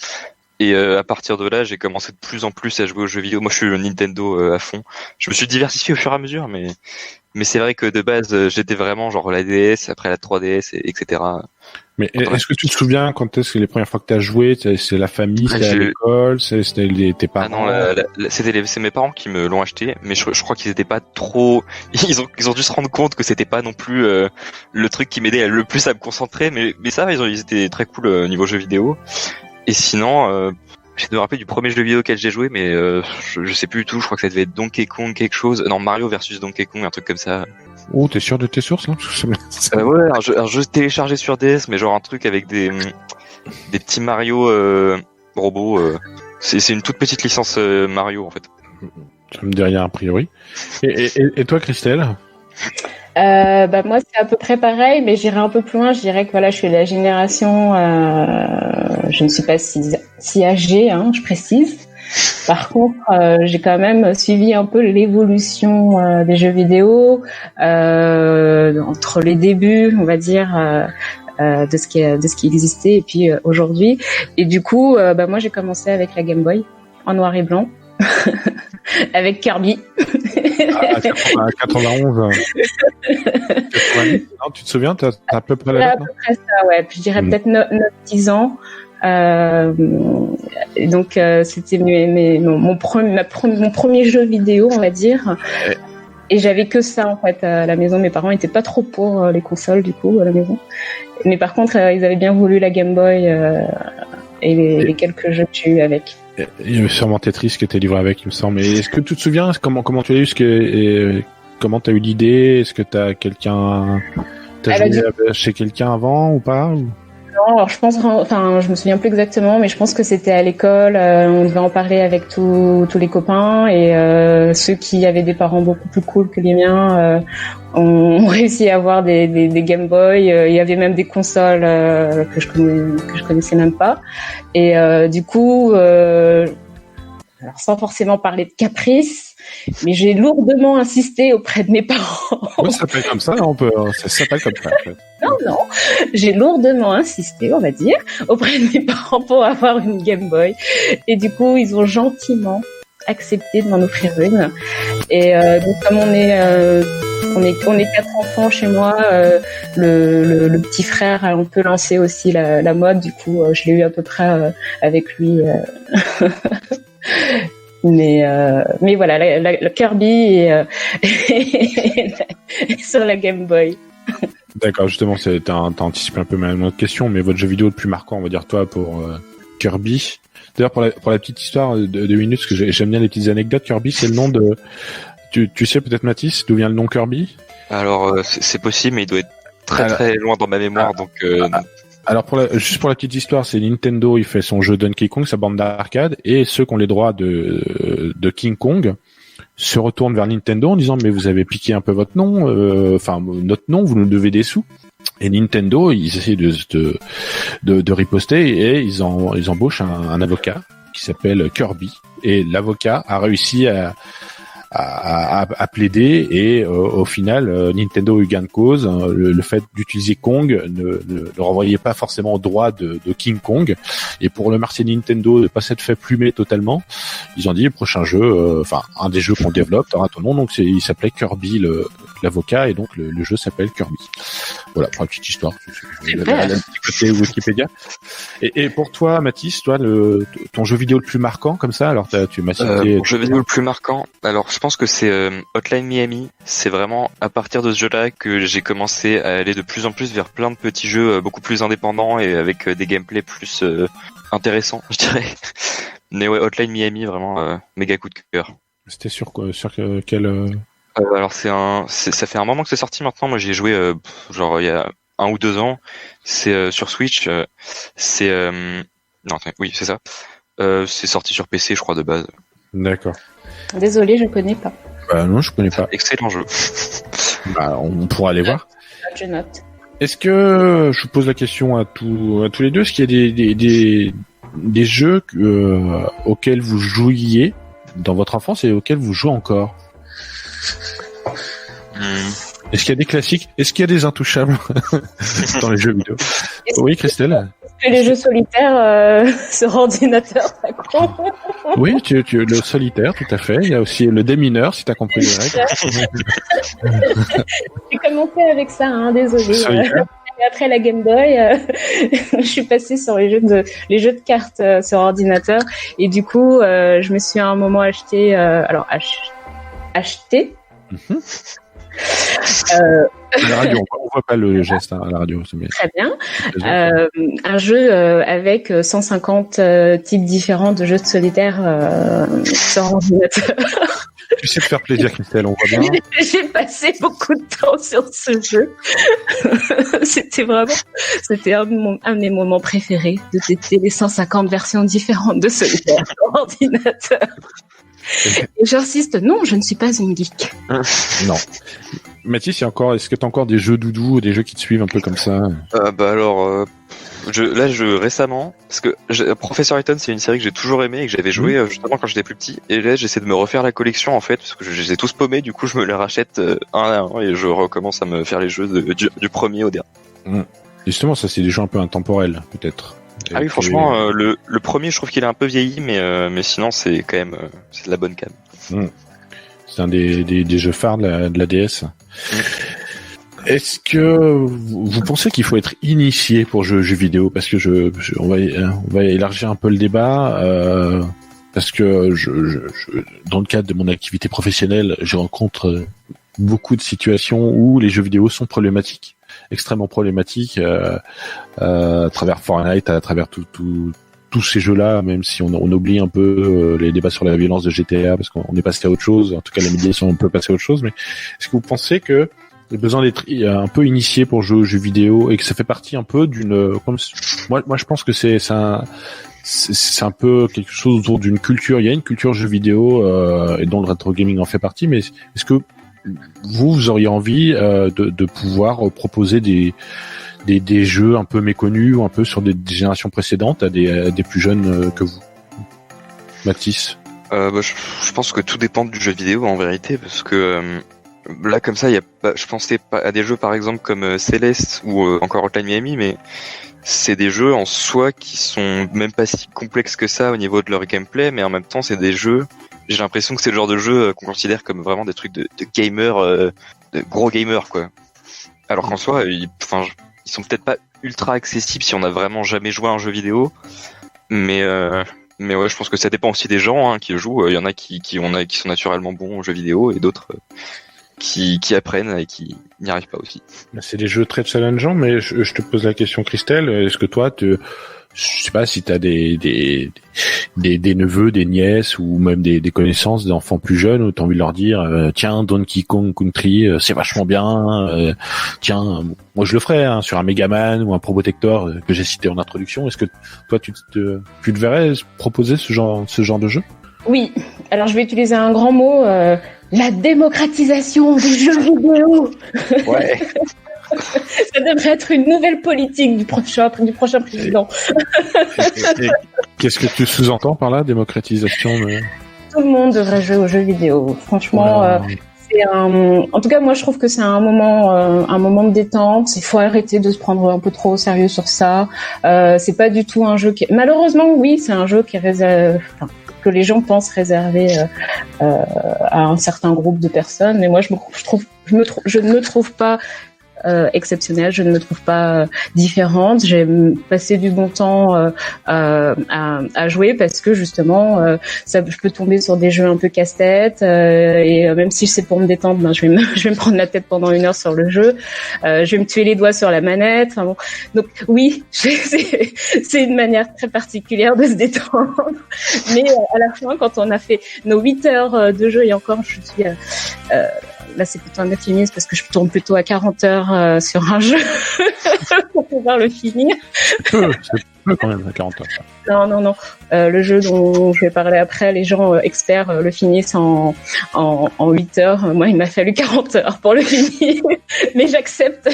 Et à partir de là, j'ai commencé de plus en plus à jouer aux jeux vidéo. Moi, je suis Nintendo à fond. Je me suis diversifié au fur et à mesure, mais c'est vrai que de base, j'étais vraiment genre la DS, après la 3DS, etc. Mais est-ce que tu te souviens quand est-ce que les premières fois que t'as joué, c'est la famille, c'était à l'école, c'était tes parents? Ah non, c'est mes parents qui me l'ont acheté, mais je crois qu'ils étaient pas trop. Ils ont dû se rendre compte que c'était pas non plus le truc qui m'aidait le plus à me concentrer, mais ça, ils étaient très cool niveau jeux vidéo. Et sinon, j'essaie de me rappeler du premier jeu vidéo auquel j'ai joué, mais je sais plus du tout. Je crois que ça devait être Donkey Kong quelque chose. Non, Mario versus Donkey Kong, un truc comme ça. Oh, t'es sûr de tes sources là? Ouais, un jeu téléchargé sur DS, mais genre un truc avec des petits Mario robots. C'est une toute petite licence Mario en fait. Ça me dit rien a priori. Et toi, Christelle? Moi, c'est à peu près pareil, mais j'irai un peu plus loin. Je dirais que voilà, je suis de la génération. Je ne suis pas si âgée, hein, je précise. Par contre, j'ai quand même suivi un peu l'évolution des jeux vidéo entre les débuts, on va dire, de ce qui existait et puis aujourd'hui. Et du coup, moi, j'ai commencé avec la Game Boy en noir et blanc. Avec Kirby. À 91. 90, non, tu te souviens, t'as à peu près la date, à peu près ça, ouais. Je dirais peut-être 9-10 ans. Et donc c'était mon premier jeu vidéo, on va dire. Et j'avais que ça en fait à la maison. Mes parents étaient pas trop pour les consoles du coup à la maison. Mais par contre, ils avaient bien voulu la Game Boy et les quelques jeux que j'ai eu avec. Il y avait sûrement Tetris qui était livré avec, il me semble. Mais est-ce que tu te souviens comment tu l'as eu, comment t'as eu l'idée? Est-ce que t'as joué chez quelqu'un avant ou pas? Non, alors je me souviens plus exactement, mais je pense que c'était à l'école. On devait en parler avec tous les copains et ceux qui avaient des parents beaucoup plus cool que les miens ont réussi à avoir des Game Boy. Il y avait même des consoles que je connaissais même pas. Et du coup, alors sans forcément parler de caprice, mais j'ai lourdement insisté auprès de mes parents. Oui, ça s'appelle comme ça, ça s'appelle comme ça. En fait. Non, j'ai lourdement insisté, on va dire, auprès de mes parents pour avoir une Game Boy. Et du coup, ils ont gentiment accepté de m'en offrir une. Et donc, comme on est 4 enfants chez moi, le petit frère a un peu lancé aussi la mode. Du coup, je l'ai eu à peu près avec lui. Mais voilà, le Kirby et sur la Game Boy. D'accord, justement, t'as anticipé un peu ma autre question, mais votre jeu vidéo le plus marquant, on va dire toi, pour Kirby. D'ailleurs, pour la petite histoire de 2 minutes, parce que j'aime bien les petites anecdotes, Kirby, c'est le nom de... Tu sais peut-être, Mathis, d'où vient le nom Kirby? Alors, c'est possible, mais il doit être très loin dans ma mémoire, donc... Alors juste pour la petite histoire, c'est Nintendo, il fait son jeu Donkey Kong, sa bande d'arcade, et ceux qui ont les droits de King Kong se retournent vers Nintendo en disant mais vous avez piqué un peu votre nom, notre nom, vous nous devez des sous. Et Nintendo, ils essaient de riposter et ils embauchent un avocat qui s'appelle Kirby, et l'avocat a réussi à plaider et au final Nintendo a eu gain de cause. Le fait d'utiliser Kong ne renvoyait pas forcément au droit de King Kong, et pour le remercier Nintendo de pas s'être fait plumer totalement, ils ont dit le prochain jeu, un des jeux qu'on développe t'auras ton nom, donc il s'appelait Kirby l'avocat, et donc le jeu s'appelle Kirby. Voilà pour la petite histoire. Le petit côté Wikipédia. Et pour toi, Mathis, ton jeu vidéo le plus marquant comme ça, alors tu m'as cité. Mon jeu vidéo le plus marquant, alors je pense que c'est Hotline Miami. C'est vraiment à partir de ce jeu-là que j'ai commencé à aller de plus en plus vers plein de petits jeux beaucoup plus indépendants et avec des gameplays plus intéressants, je dirais. Mais ouais, Hotline Miami, vraiment méga coup de cœur. C'était sur quel alors ça fait un moment que c'est sorti maintenant. Moi j'y ai joué genre il y a 1 ou 2 ans. C'est sur Switch. Oui c'est ça. C'est sorti sur PC je crois de base. D'accord. Désolée, je connais pas. Non, je connais pas. Excellent jeu. On pourra aller voir. Je note. Est-ce que je vous pose la question à tous les deux, est-ce qu'il y a des jeux auxquels vous jouiez dans votre enfance et auxquels vous jouez encore? Est-ce qu'il y a des classiques? Est-ce qu'il y a des intouchables dans les jeux vidéo? Oui, Christelle? Est-ce que les jeux solitaires sur ordinateur, ça compte? Oui, le solitaire, tout à fait. Il y a aussi le démineur, si tu as compris les règles. J'ai commencé avec ça, désolé. Après la Game Boy, je suis passée sur les jeux de cartes sur ordinateur, et du coup, je me suis à un moment acheté. Acheté. À la radio, on voit pas le geste à la radio. Très bien. Un jeu avec 150 types différents de jeux de solitaire sur ordinateur. Tu sais te faire plaisir, Christelle, on voit bien. J'ai passé beaucoup de temps sur ce jeu. C'était un de mes moments préférés, de tester les 150 versions différentes de solitaire sur ordinateur. Et j'insiste, non, je ne suis pas une geek. Non. Mathis, est-ce que t'as encore des jeux doudous ou des jeux qui te suivent un peu comme ça? Récemment, parce que Professor Layton, c'est une série que j'ai toujours aimée et que j'avais joué justement quand j'étais plus petit. Et là, j'essaie de me refaire la collection en fait, parce que je les ai tous paumés. Du coup, je me les rachète un à un et je recommence à me faire les jeux du premier au dernier. Justement, ça c'est des jeux un peu intemporels, peut-être. Ah oui, franchement, le premier, je trouve qu'il est un peu vieilli, mais sinon, c'est quand même c'est de la bonne cam. C'est un des jeux phares de la DS. Est-ce que vous pensez qu'il faut être initié pour jouer aux jeux vidéo? Parce que on va élargir un peu le débat. Parce que dans le cadre de mon activité professionnelle, je rencontre beaucoup de situations où les jeux vidéo sont problématiques, extrêmement problématiques, à travers Fortnite, à travers tous ces jeux-là, même si on oublie un peu les débats sur la violence de GTA, parce qu'on est passé à autre chose. En tout cas, la médiation, on peut passer à autre chose. Mais est-ce que vous pensez que il y a besoin d'être un peu initié pour jouer aux jeux vidéo et que ça fait partie un peu moi je pense que c'est un peu quelque chose autour d'une culture. Il y a une culture jeux vidéo et dont le rétro gaming en fait partie. Mais est-ce que vous auriez envie de pouvoir proposer des jeux un peu méconnus ou un peu sur des générations précédentes à des plus jeunes que vous? Mathis? Je pense que tout dépend du jeu vidéo en vérité, parce que là comme ça, je pensais pas à des jeux par exemple comme Celeste ou encore Hotline Miami, mais c'est des jeux en soi qui sont même pas si complexes que ça au niveau de leur gameplay, mais en même temps c'est des jeux, j'ai l'impression que c'est le genre de jeu qu'on considère comme vraiment des trucs de gamers, de gros gamers quoi. Alors qu'en soi, ils sont peut-être pas ultra accessibles si on n'a vraiment jamais joué à un jeu vidéo, mais ouais, je pense que ça dépend aussi des gens qui jouent. Il y en a qui sont naturellement bons aux jeux vidéo et d'autres qui apprennent et qui n'y arrivent pas aussi. C'est des jeux très challengeants, mais je te pose la question, Christelle. Est-ce que toi, je sais pas si t'as des neveux, des nièces ou même des connaissances d'enfants plus jeunes où t'as envie de leur dire tiens, Donkey Kong Country, c'est vachement bien. Tiens, moi je le ferais sur un Megaman ou un Probotector que j'ai cité en introduction. Est-ce que toi tu te verrais proposer ce genre de jeu? Oui. Alors je vais utiliser un grand mot. La démocratisation des jeux vidéo. Ouais. Ça devrait être une nouvelle politique du prochain président. Qu'est-ce que tu sous-entends par là, démocratisation Tout le monde devrait jouer aux jeux vidéo. Franchement, en tout cas, moi, je trouve que c'est un moment de détente. Il faut arrêter de se prendre un peu trop au sérieux sur ça. C'est pas du tout un jeu malheureusement, oui, c'est un jeu qui est que les gens pensent réservé à un certain groupe de personnes. Mais moi, je ne me trouve pas exceptionnelle, je ne me trouve pas différente. J'ai passé du bon temps à jouer parce que justement, je peux tomber sur des jeux un peu casse-tête et même si c'est pour me détendre, je vais me prendre la tête pendant 1 heure sur le jeu. Je vais me tuer les doigts sur la manette. Enfin, bon. Donc oui, c'est une manière très particulière de se détendre. Mais à la fin, quand on a fait nos 8 heures de jeu et encore, je suis là, c'est plutôt un euphémisme parce que je tourne plutôt à 40 heures sur un jeu pour pouvoir le finir. C'est peu quand même à 40 heures. Non. Le jeu dont je vais parler après, les gens experts le finissent en 8 heures. Moi, il m'a fallu 40 heures pour le finir. Mais j'accepte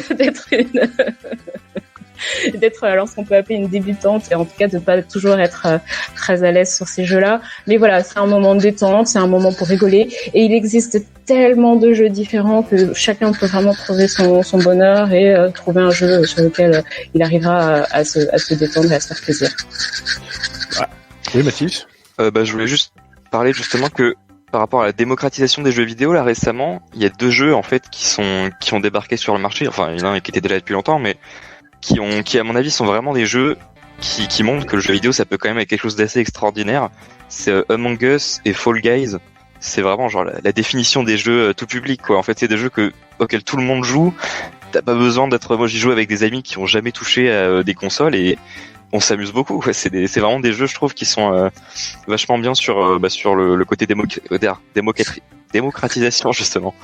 d'être alors ce qu'on peut appeler une débutante et en tout cas de pas toujours être très à l'aise sur ces jeux-là. Mais voilà, c'est un moment de détente, c'est un moment pour rigoler et il existe tellement de jeux différents que chacun peut vraiment trouver son bonheur et trouver un jeu sur lequel il arrivera à se détendre et à se faire plaisir. Ouais. Oui, Mathis. Je voulais juste parler justement que par rapport à la démocratisation des jeux vidéo, là récemment, il y a 2 jeux en fait qui ont débarqué sur le marché. Enfin, il y en a un qui était déjà depuis longtemps, mais qui à mon avis sont vraiment des jeux qui montrent que le jeu vidéo ça peut quand même être quelque chose d'assez extraordinaire. C'est Among Us et Fall Guys. C'est vraiment genre la définition des jeux tout public quoi. En fait, c'est des jeux auxquels tout le monde joue. T'as pas besoin moi j'y joue avec des amis qui ont jamais touché à des consoles et on s'amuse beaucoup. Ouais. C'est vraiment des jeux je trouve qui sont vachement bien sur le côté démocratisation justement.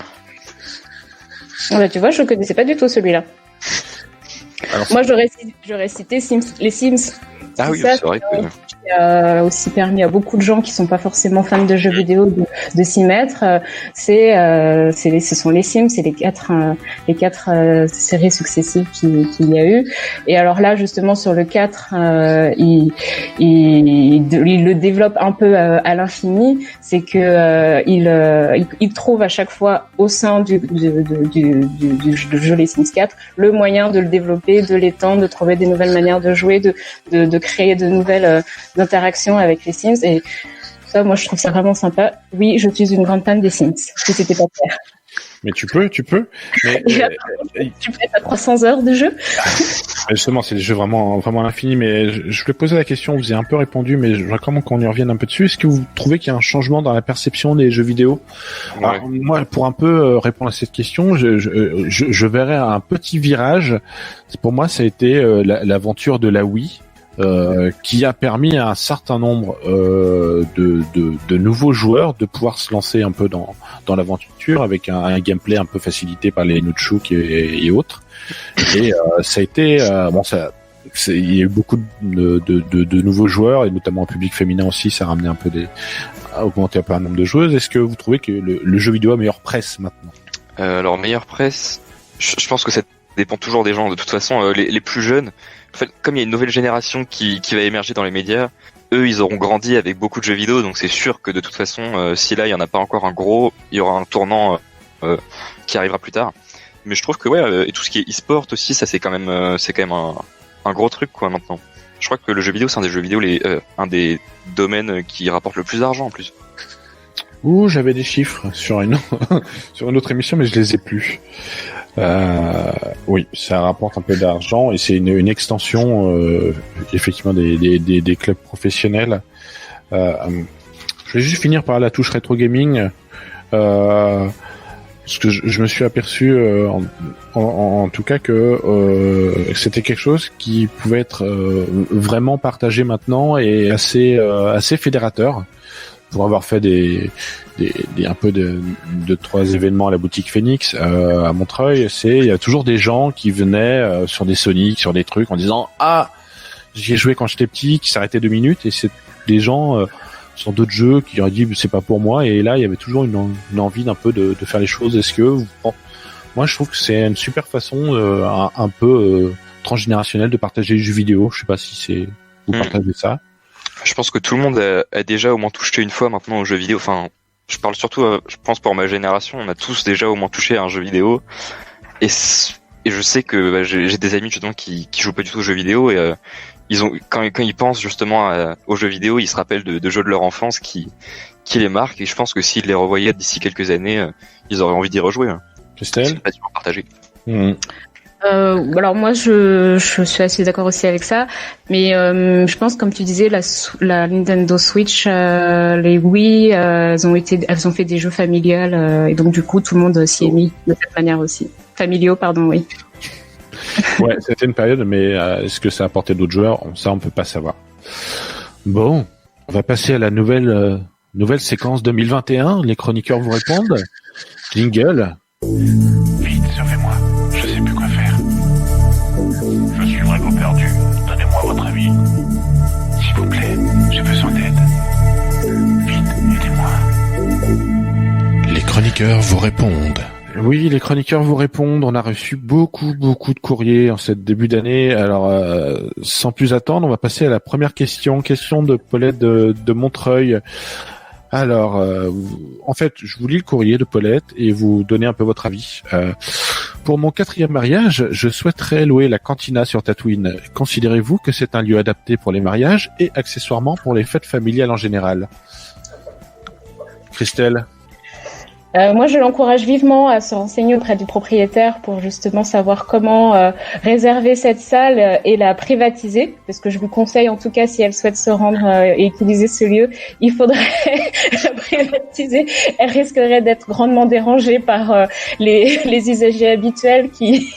Ouais, tu vois, je connaissais pas du tout celui-là. Alors, moi, j'aurais cité les Sims. Ah oui, c'est vrai que aussi permis à beaucoup de gens qui sont pas forcément fans de jeux vidéo de s'y mettre. Ce sont les Sims, c'est les quatre séries successives qu'il y a eu. Et alors là, justement, sur le 4, il le développe un peu à l'infini. C'est que il trouve à chaque fois au sein du jeu Les Sims 4 le moyen de le développer, de l'étendre, de trouver des nouvelles manières de jouer, de créer de nouvelles interactions avec les Sims. Et ça, moi, je trouve ça vraiment sympa. Oui, je suis une grande fan des Sims, si c'était pas clair. Mais tu peux. Mais, tu peux être à 300 heures de jeu. Justement, c'est des jeux vraiment à l'infini. Mais je voulais poser la question, vous avez un peu répondu, mais je voudrais quand même qu'on y revienne un peu dessus. Est-ce que vous trouvez qu'il y a un changement dans la perception des jeux vidéo? Ouais. Alors, moi, pour un peu répondre à cette question, je verrais un petit virage. Pour moi, ça a été l'aventure de la Wii. Qui a permis à un certain nombre de nouveaux joueurs de pouvoir se lancer un peu dans l'aventure avec un gameplay un peu facilité par les nunchuks et autres. Et ça a été il y a eu beaucoup de nouveaux joueurs et notamment en public féminin aussi. Ça a ramené un peu a augmenté un peu un nombre de joueuses. Est-ce que vous trouvez que le jeu vidéo a meilleure presse maintenant? Alors meilleure presse, je pense que ça dépend toujours des gens. De toute façon, les plus jeunes. En fait, comme il y a une nouvelle génération qui va émerger dans les médias, eux, ils auront grandi avec beaucoup de jeux vidéo, donc c'est sûr que de toute façon, si là, il y en a pas encore un gros, il y aura un tournant qui arrivera plus tard. Mais je trouve que et tout ce qui est e-sport aussi, ça c'est quand même un gros truc quoi maintenant. Je crois que le jeu vidéo, c'est un des domaines qui rapporte le plus d'argent en plus. Ouh, j'avais des chiffres sur une autre émission, mais je les ai plus. Oui, ça rapporte un peu d'argent et c'est une extension effectivement des clubs professionnels. Je vais juste finir par la touche rétro gaming parce que je me suis aperçu en tout cas que c'était quelque chose qui pouvait être vraiment partagé maintenant et assez fédérateur. Pour avoir fait un peu de 3 événements à la boutique Phoenix à Montreuil, il y a toujours des gens qui venaient sur des Sonic, sur des trucs en disant j'y ai joué quand j'étais petit, qui s'arrêtaient 2 minutes, et c'est des gens sur d'autres jeux qui auraient dit c'est pas pour moi, et là il y avait toujours une envie d'un peu de faire les choses. Est-ce que moi je trouve que c'est une super façon un peu transgénérationnelle de partager les jeux vidéo. Je sais pas si vous partagez ça. Je pense que tout le monde a déjà au moins touché une fois maintenant aux jeux vidéo. Enfin, je parle surtout, je pense pour ma génération, on a tous déjà au moins touché à un jeu vidéo. Et je sais que j'ai des amis justement qui jouent pas du tout aux jeux vidéo et quand ils pensent justement aux jeux vidéo, ils se rappellent de jeux de leur enfance qui les marquent. Et je pense que s'ils les revoyaient d'ici quelques années, ils auraient envie d'y rejouer. Christelle, c'est pas du tout partagé. Alors moi je suis assez d'accord aussi avec ça, mais je pense comme tu disais la Nintendo Switch, les Wii, elles ont fait des jeux familiales et donc du coup tout le monde s'y est mis de cette manière aussi. Familiaux, pardon, oui. Ouais, c'était une période, mais est-ce que ça a apporté d'autres joueurs? Ça on peut pas savoir. Bon, on va passer à la nouvelle séquence 2021. Les chroniqueurs vous répondent. Jingle. Vite, sauvez-moi. Je sais plus quoi faire. Je suis vraiment perdu. Donnez-moi votre avis. S'il vous plaît, j'ai besoin d'aide. Vite, aidez-moi. Les chroniqueurs vous répondent. Oui, les chroniqueurs vous répondent. On a reçu beaucoup de courriers en cette début d'année. Alors, sans plus attendre, on va passer à la première question. Question de Paulette de Montreuil. Alors, en fait, je vous lis le courrier de Paulette et vous donnez un peu votre avis. Pour mon 4e mariage, je souhaiterais louer la cantina sur Tatooine. Considérez-vous que c'est un lieu adapté pour les mariages et accessoirement pour les fêtes familiales en général? Christelle? Moi, je l'encourage vivement à se renseigner auprès du propriétaire pour justement savoir comment réserver cette salle et la privatiser, parce que je vous conseille, en tout cas, si elle souhaite se rendre et utiliser ce lieu, il faudrait la privatiser. Elle risquerait d'être grandement dérangée par les usagers habituels qui,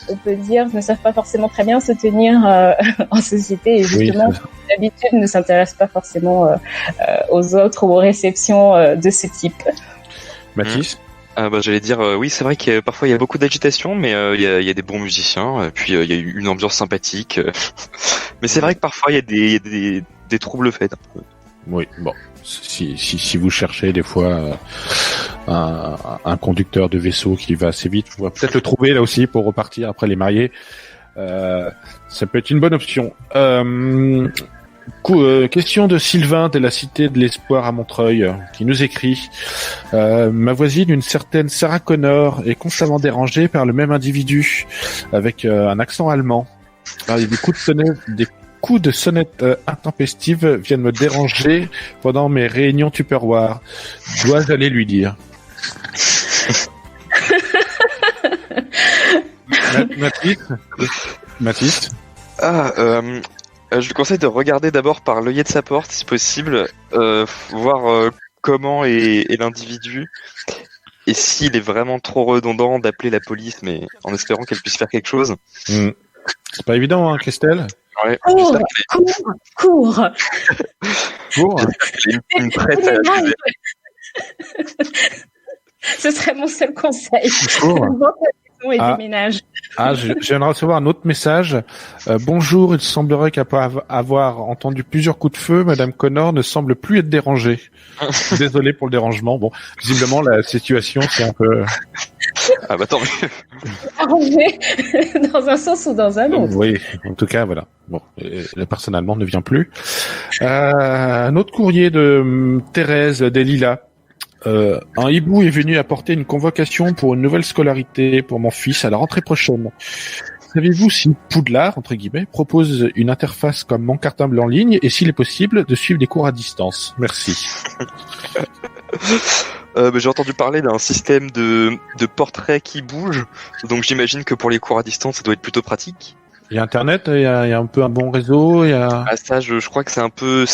on peut dire, ne savent pas forcément très bien se tenir en société et justement, d'habitude, ne s'intéressent pas forcément aux autres ou aux réceptions de ce type. Mathis? J'allais dire, oui, c'est vrai que parfois il y a beaucoup d'agitation, mais il y a des bons musiciens, puis il y a une ambiance sympathique. Mais c'est vrai que parfois il y a des troubles faits. Oui, bon. Si vous cherchez des fois un conducteur de vaisseau qui va assez vite, vous pouvez peut-être le trouver là aussi pour repartir après les mariés. Ça peut être une bonne option. Question de Sylvain de la Cité de l'Espoir à Montreuil qui nous écrit ma voisine, une certaine Sarah Connor, est constamment dérangée par le même individu avec un accent allemand. Alors, il y a des coups de sonnette intempestives viennent me déranger pendant mes réunions Tupperware. Dois-je aller lui dire? Mathis je lui conseille de regarder d'abord par l'œillet de sa porte, si possible, voir comment est l'individu, et s'il est vraiment trop redondant, d'appeler la police, mais en espérant qu'elle puisse faire quelque chose. C'est pas évident, hein, Christelle? Ouais, Cours. une prête à accuser. Ce serait mon seul conseil. Et déménage. Je viens de recevoir un autre message. Bonjour, il semblerait qu'après avoir entendu plusieurs coups de feu, Madame Connor ne semble plus être dérangée. Désolé pour le dérangement. Bon, visiblement la situation c'est un peu. Ah bah tant mieux. Arrangé dans un sens ou dans un autre. Oui, en tout cas voilà. Bon, la personne allemande ne vient plus. Un autre courrier de Thérèse des Lilas. Un hibou est venu apporter une convocation pour une nouvelle scolarité pour mon fils à la rentrée prochaine. Savez-vous si Poudlard, entre guillemets, propose une interface comme mon cartable en ligne et s'il est possible de suivre des cours à distance? Merci. J'ai entendu parler d'un système de portraits qui bouge, donc j'imagine que pour les cours à distance ça doit être plutôt pratique. Il y a Internet, il y a un peu un bon réseau, il y a. Ah ça, je crois que c'est un peu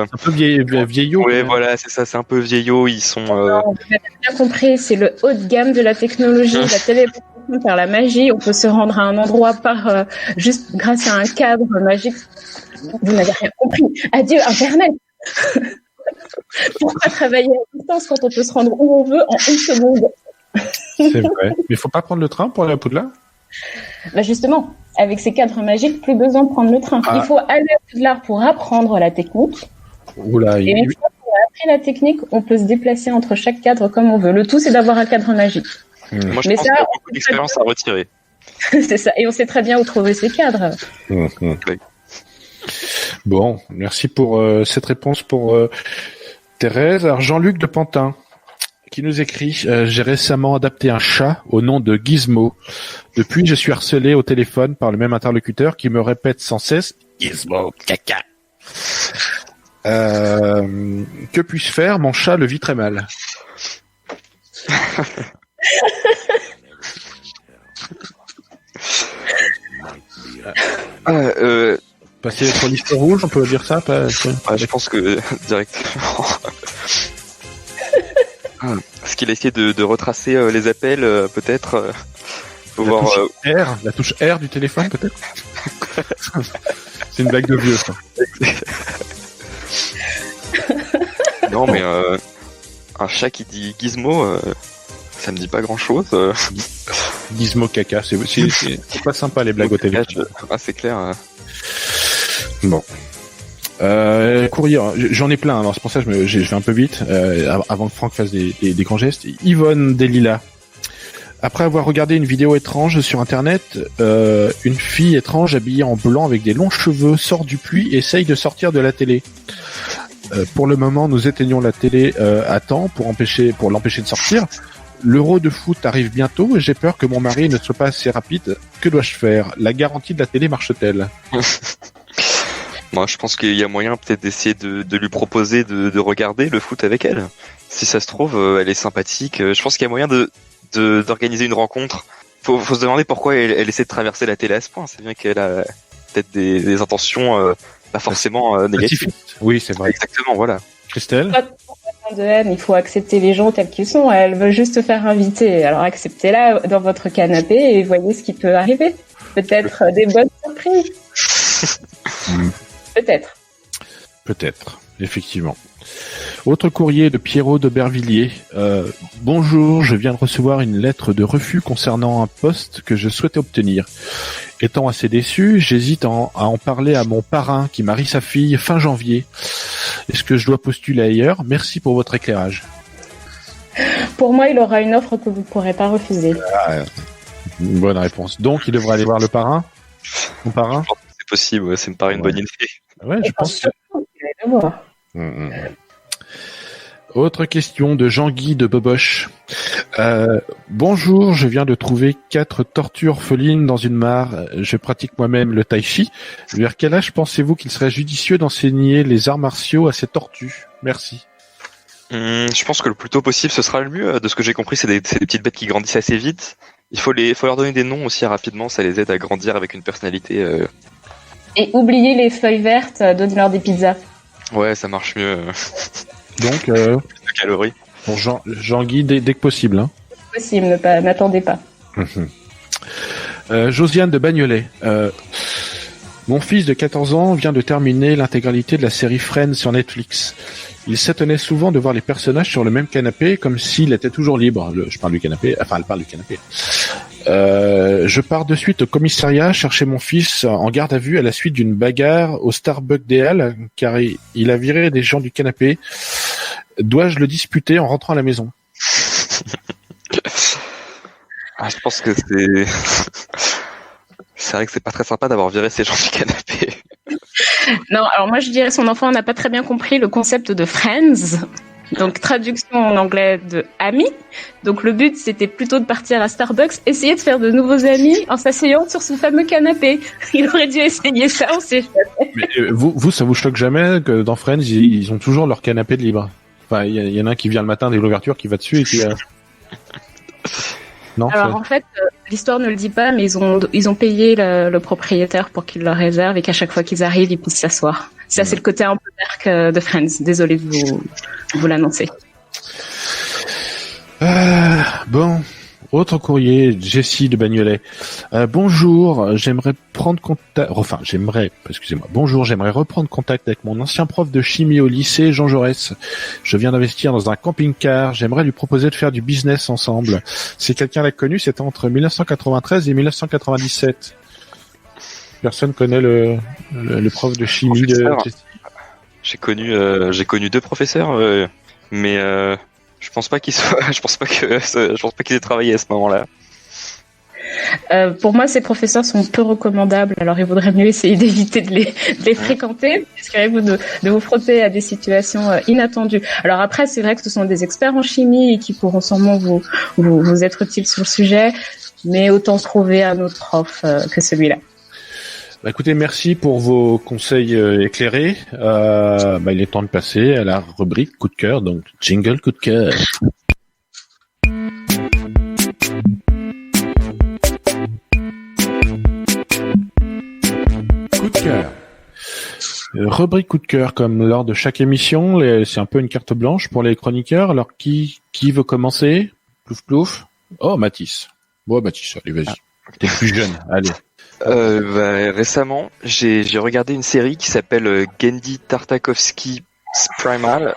un peu vieillot. Ouais, voilà, c'est ça, c'est un peu vieillot. Ils sont. Non, vous avez bien compris, c'est le haut de gamme de la technologie, la téléportation par la magie. On peut se rendre à un endroit par juste grâce à un cadre magique. Vous n'avez rien compris. Adieu Internet. Pourquoi travailler à distance quand on peut se rendre où on veut en une seconde? C'est vrai. Mais il faut pas prendre le train pour aller à Poudlard? Bah justement, avec ces cadres magiques, plus besoin de prendre le train. Il faut aller à Poudlard pour apprendre la technique. Oula, et une fois qu'on a appris la technique, on peut se déplacer entre chaque cadre comme on veut. Le tout, c'est d'avoir un cadre magique. Moi, je pense qu'il y a beaucoup d'expérience à retirer. C'est ça. Et on sait très bien où trouver ces cadres. Bon, merci pour cette réponse pour Thérèse. Alors, Jean-Luc de Pantin qui nous écrit j'ai récemment adapté un chat au nom de Gizmo. Depuis, je suis harcelé au téléphone par le même interlocuteur qui me répète sans cesse Gizmo, caca. Que puis-je faire? Mon chat le vit très mal. Passer sur liste rouge, on peut dire ça? Je pense que directement. Est-ce qu'il a essayé de retracer les appels, peut-être faut la voir. Touche R, la touche R du téléphone, peut-être. C'est une blague de vieux, ça. Non, mais un chat qui dit Gizmo, ça me dit pas grand-chose. Gizmo caca, c'est pas sympa les blagues au téléphone. C'est clair. Bon. Courrier, j'en ai plein, alors c'est pour ça que je vais un peu vite, avant que Franck fasse des grands gestes. Yvonne Delila. Après avoir regardé une vidéo étrange sur internet, une fille étrange habillée en blanc avec des longs cheveux sort du puits et essaye de sortir de la télé. Pour le moment, nous éteignons la télé à temps pour l'empêcher de sortir. L'Euro de foot arrive bientôt et j'ai peur que mon mari ne soit pas assez rapide. Que dois-je faire? La garantie de la télé marche-t-elle? Moi, je pense qu'il y a moyen peut-être d'essayer de lui proposer de regarder le foot avec elle. Si ça se trouve, elle est sympathique. Je pense qu'il y a moyen d'organiser une rencontre. Faut se demander pourquoi elle essaie de traverser la télé à ce point. C'est bien qu'elle a peut-être des intentions pas forcément négatives. Oui, c'est vrai. Exactement, voilà. Christelle? Pas de haine, il faut accepter les gens tels qu'ils sont. Elle veut juste se faire inviter. Alors acceptez-la dans votre canapé et voyez ce qui peut arriver. Peut-être des bonnes surprises. Peut-être, effectivement. Autre courrier de Pierrot d'Aubervilliers. Bonjour, je viens de recevoir une lettre de refus concernant un poste que je souhaitais obtenir. Étant assez déçu, j'hésite à en parler à mon parrain qui marie sa fille fin janvier. Est-ce que je dois postuler ailleurs? Merci pour votre éclairage. Pour moi, il aura une offre que vous ne pourrez pas refuser. Une bonne réponse. Donc, il devra aller voir le parrain? Mon parrain? Je pense que c'est possible, ouais, ça me paraît une bonne idée. Ouais, je pense. Il va voir. Autre question de Jean-Guy de Boboche. Bonjour, je viens de trouver 4 tortues orphelines dans une mare. Je pratique moi-même le tai chi. Vers quel âge pensez-vous qu'il serait judicieux d'enseigner les arts martiaux à ces tortues? Merci. Je pense que le plus tôt possible, ce sera le mieux. De ce que j'ai compris, c'est des petites bêtes qui grandissent assez vite. Il faut leur donner des noms aussi rapidement, ça les aide à grandir avec une personnalité. Et oubliez les feuilles vertes, donnez-leur des pizzas. Ouais, ça marche mieux. Donc, Plus de calories. pour Jean-Guy, dès que possible. Hein. Possible, n'attendez pas. Josiane de Bagnolet. Mon fils de 14 ans vient de terminer l'intégralité de la série Friends sur Netflix. Il s'étonnait souvent de voir les personnages sur le même canapé, comme s'il était toujours libre. Je parle du canapé, enfin, elle parle du canapé. Je pars de suite au commissariat chercher mon fils en garde à vue à la suite d'une bagarre au Starbucks des Halles, car il a viré des gens du canapé. Dois-je le disputer en rentrant à la maison? Je pense que c'est vrai que c'est pas très sympa d'avoir viré ces gens du canapé. Non, alors moi je dirais son enfant n'a pas très bien compris le concept de Friends. Donc traduction en anglais de amis. Donc le but c'était plutôt de partir à Starbucks, essayer de faire de nouveaux amis en s'asseyant sur ce fameux canapé. Il aurait dû essayer ça, on sait jamais. Mais vous, ça vous choque jamais que dans Friends, ils ont toujours leur canapé de libre? Enfin, il y en a un qui vient le matin dès l'ouverture, qui va dessus et qui... Non, alors en fait, l'histoire ne le dit pas, mais ils ont payé le propriétaire pour qu'il leur réserve et qu'à chaque fois qu'ils arrivent, ils puissent s'asseoir. Ça, c'est le côté un peu dark de Friends. Désolé de vous l'annoncer. Bon, autre courrier, Jessie de Bagnolet. Bonjour, j'aimerais reprendre contact avec mon ancien prof de chimie au lycée, Jean Jaurès. Je viens d'investir dans un camping-car. J'aimerais lui proposer de faire du business ensemble. Si quelqu'un l'a connu, c'était entre 1993 et 1997. Personne connaît le prof de chimie de Jessie? J'ai connu 2 professeurs, mais je pense pas qu'ils aient travaillé à ce moment-là. Pour moi, ces professeurs sont peu recommandables, alors il vaudrait mieux essayer d'éviter de les fréquenter, risquez-vous de vous frotter à des situations inattendues. Alors après, c'est vrai que ce sont des experts en chimie et qui pourront sûrement vous être utiles sur le sujet, mais autant trouver un autre prof que celui-là. Bah écoutez, merci pour vos conseils éclairés. Il est temps de passer à la rubrique coup de cœur, donc jingle coup de cœur. Coup de cœur. Rubrique coup de cœur, comme lors de chaque émission, c'est un peu une carte blanche pour les chroniqueurs. Alors qui veut commencer? Plouf plouf. Oh, Mathis. Bon, Mathis, allez, vas-y. T'es plus jeune, allez. Récemment, j'ai regardé une série qui s'appelle Genndy Tartakovsky Primal.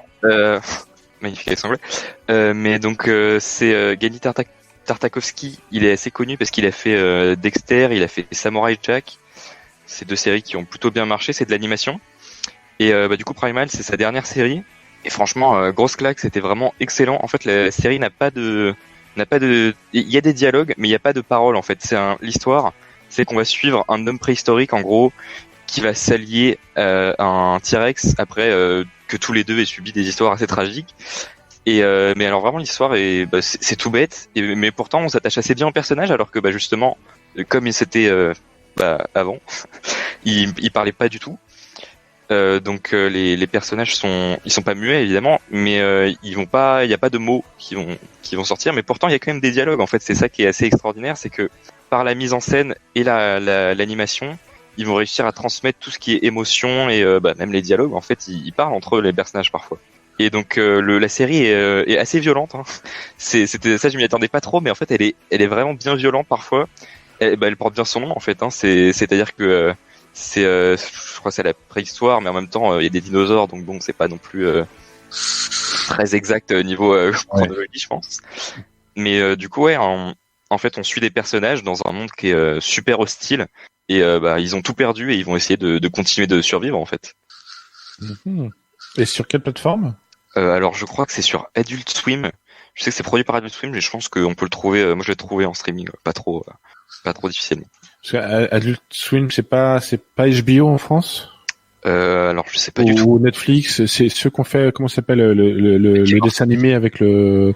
Magnifique accent anglais. Mais donc c'est Genndy Tartakovsky. Il est assez connu parce qu'il a fait Dexter, il a fait Samurai Jack. C'est 2 séries qui ont plutôt bien marché. C'est de l'animation. Et du coup, Primal, c'est sa dernière série. Et franchement, grosse claque. C'était vraiment excellent. En fait, la série n'a pas de, il y a des dialogues, mais il n'y a pas de paroles. En fait, l'histoire. C'est qu'on va suivre un homme préhistorique, en gros, qui va s'allier à un T-Rex après que tous les deux aient subi des histoires assez tragiques. Et mais alors vraiment l'histoire c'est tout bête, mais pourtant on s'attache assez bien au personnage, alors que justement, comme c'était avant, il parlait pas du tout. Donc les personnages ils sont pas muets évidemment, mais il y a pas de mots qui vont sortir, mais pourtant il y a quand même des dialogues. En fait, c'est ça qui est assez extraordinaire, c'est que par la mise en scène et l'animation, ils vont réussir à transmettre tout ce qui est émotion et même les dialogues. En fait, ils parlent entre eux, les personnages parfois. Et donc la série est assez violente. Hein. C'était ça, je m'y attendais pas trop, mais en fait, elle est vraiment bien violente parfois. Elle porte bien son nom en fait. Hein. C'est-à-dire que je crois que c'est la préhistoire, mais en même temps il y a des dinosaures, donc bon, c'est pas non plus très exact niveau chronologie, je pense. Mais du coup, ouais, en fait, on suit des personnages dans un monde qui est super hostile et ils ont tout perdu et ils vont essayer de continuer de survivre en fait. Et sur quelle plateforme? Alors, je crois que c'est sur Adult Swim. Je sais que c'est produit par Adult Swim, mais je pense qu'on peut le trouver. Moi, je l'ai trouvé en streaming, pas trop difficilement. Parce que Adult Swim, c'est pas HBO en France? Alors, je sais pas du tout. Ou Netflix, c'est ceux qu'on fait, comment ça s'appelle, le dessin animé avec le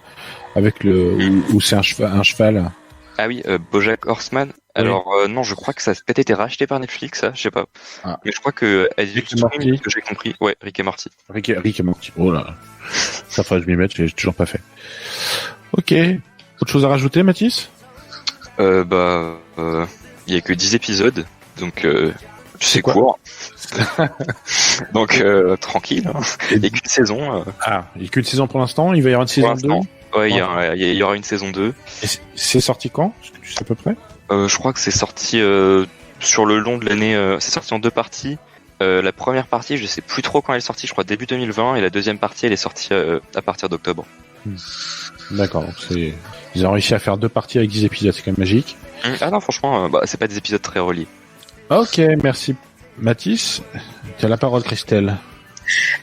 où c'est un cheval. Ah oui, BoJack Horseman. Alors non, je crois que ça a peut-être été racheté par Netflix, ça, je sais pas. Ah. Mais je crois que Adult Swim, que j'ai compris. Ouais, Rick et Morty. Rick et Morty. Oh là. Ça faudrait que je m'y mette, j'ai toujours pas fait. Ok. Autre chose à rajouter, Mathis? Il y a que 10 épisodes, donc c'est court. Donc tranquille. Hein. Et qu'une saison. Il n'y a qu'une saison pour l'instant. Il va y avoir une saison 2. Ouais, il y aura une saison 2. Et c'est sorti quand? Est-ce que tu sais à peu près? Je crois que c'est sorti sur le long de l'année. C'est sorti en 2 parties. La première partie, je sais plus trop quand elle est sortie. Je crois début 2020, et la deuxième partie, elle est sortie à partir d'octobre. D'accord. Donc ils ont réussi à faire 2 parties avec 10 épisodes. C'est quand même magique. Ah non, franchement, c'est pas des épisodes très reliés. Ok, merci. Mathis, tu as la parole, Christelle.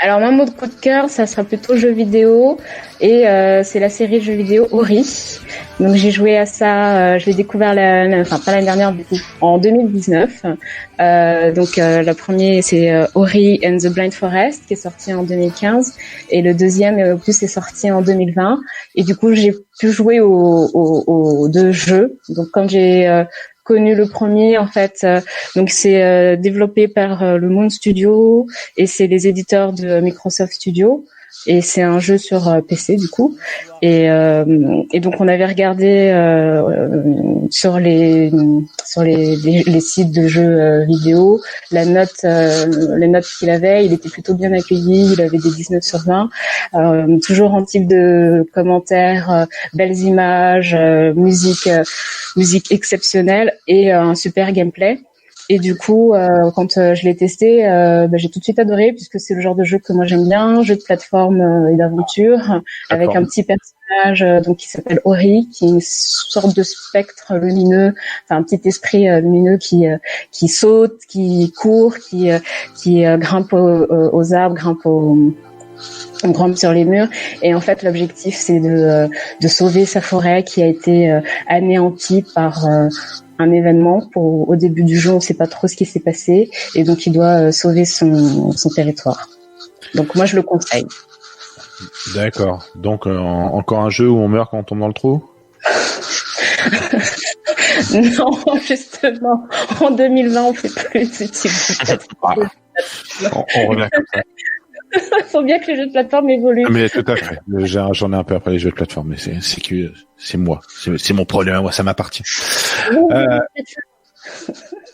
Alors, moi, mon coup de cœur, ça sera plutôt jeux vidéo. Et c'est la série de jeux vidéo Ori. Donc, j'ai joué à ça. Je l'ai découvert, pas l'année dernière, du coup, en 2019. La première, c'est Ori and the Blind Forest, qui est sorti en 2015. Et le deuxième, opus, est sorti en 2020. Et du coup, j'ai pu jouer aux 2 jeux. Donc, quand j'ai connu le premier, en fait, donc c'est développé par le Moon Studio et c'est les éditeurs de Microsoft Studio et c'est un jeu sur PC du coup et donc on avait regardé sur les sites de jeux vidéo les notes qu'il avait, il était plutôt bien accueilli, il avait des 19 sur 20, toujours en type de commentaires, belles images, musique exceptionnelle et un super gameplay. Et du coup, quand je l'ai testé, j'ai tout de suite adoré puisque c'est le genre de jeu que moi j'aime bien, jeu de plateforme et d'aventure, avec un petit personnage donc qui s'appelle Ori, qui est une sorte de spectre lumineux, enfin un petit esprit lumineux qui saute, qui court, qui grimpe aux arbres, grimpe sur les murs, et en fait l'objectif c'est de sauver sa forêt qui a été anéantie par un événement. Au début du jeu, on ne sait pas trop ce qui s'est passé, et donc il doit sauver son territoire. Donc moi je le conseille. D'accord. Donc encore un jeu où on meurt quand on tombe dans le trou? Non, justement, en 2020 on fait plus ce type de on revient comme ça. Il faut bien que les jeux de plateforme évoluent. Mais tout à fait. J'en ai un peu après les jeux de plateforme, mais c'est moi. C'est mon problème, moi, ça m'appartient.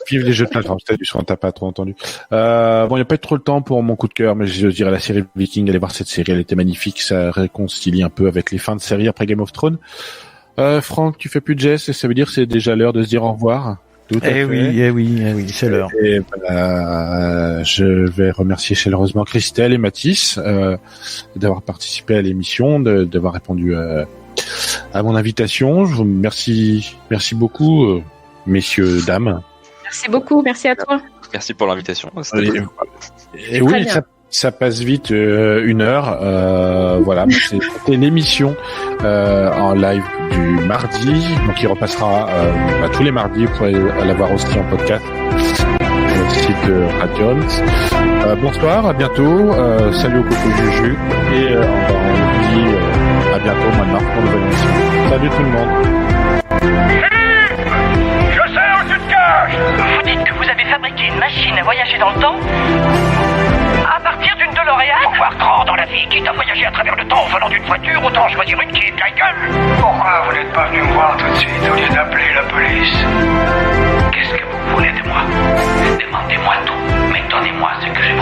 Vive les jeux de plateforme, c'est du son, t'as pas trop entendu. Il n'y a pas eu trop le temps pour mon coup de cœur, mais je dirais la série Viking, allez voir cette série, elle était magnifique, ça réconcilie un peu avec les fins de série après Game of Thrones. Franck, tu fais plus de gestes, et ça veut dire que c'est déjà l'heure de se dire au revoir. Oui, c'est l'heure. Et voilà, je vais remercier chaleureusement Christelle et Mathis d'avoir participé à l'émission, d'avoir répondu à mon invitation. Je vous merci beaucoup, messieurs, dames. Merci beaucoup, merci à toi. Merci pour l'invitation. Et oui, ça passe vite, 1 heure. Voilà, c'était l'émission en live du mardi, donc il repassera tous les mardis. Vous pourrez l'avoir aussi en podcast sur le site de Radiant. Bonsoir, à bientôt. Salut au Coco Juju et on vous dit à bientôt au mois de mars pour une nouvelle émission. Salut tout le monde. Je sais où tu te caches. Vous dites que vous avez fabriqué une machine à voyager dans le temps à partir d'une DeLorean? Pour voir grand dans la vie, quitte à voyager à travers le temps en volant d'une voiture, autant choisir une qui est de la gueule. Pourquoi vous n'êtes pas venu me voir tout de suite au lieu d'appeler la police? Qu'est-ce que vous voulez de moi? Demandez-moi tout, mais donnez-moi ce que je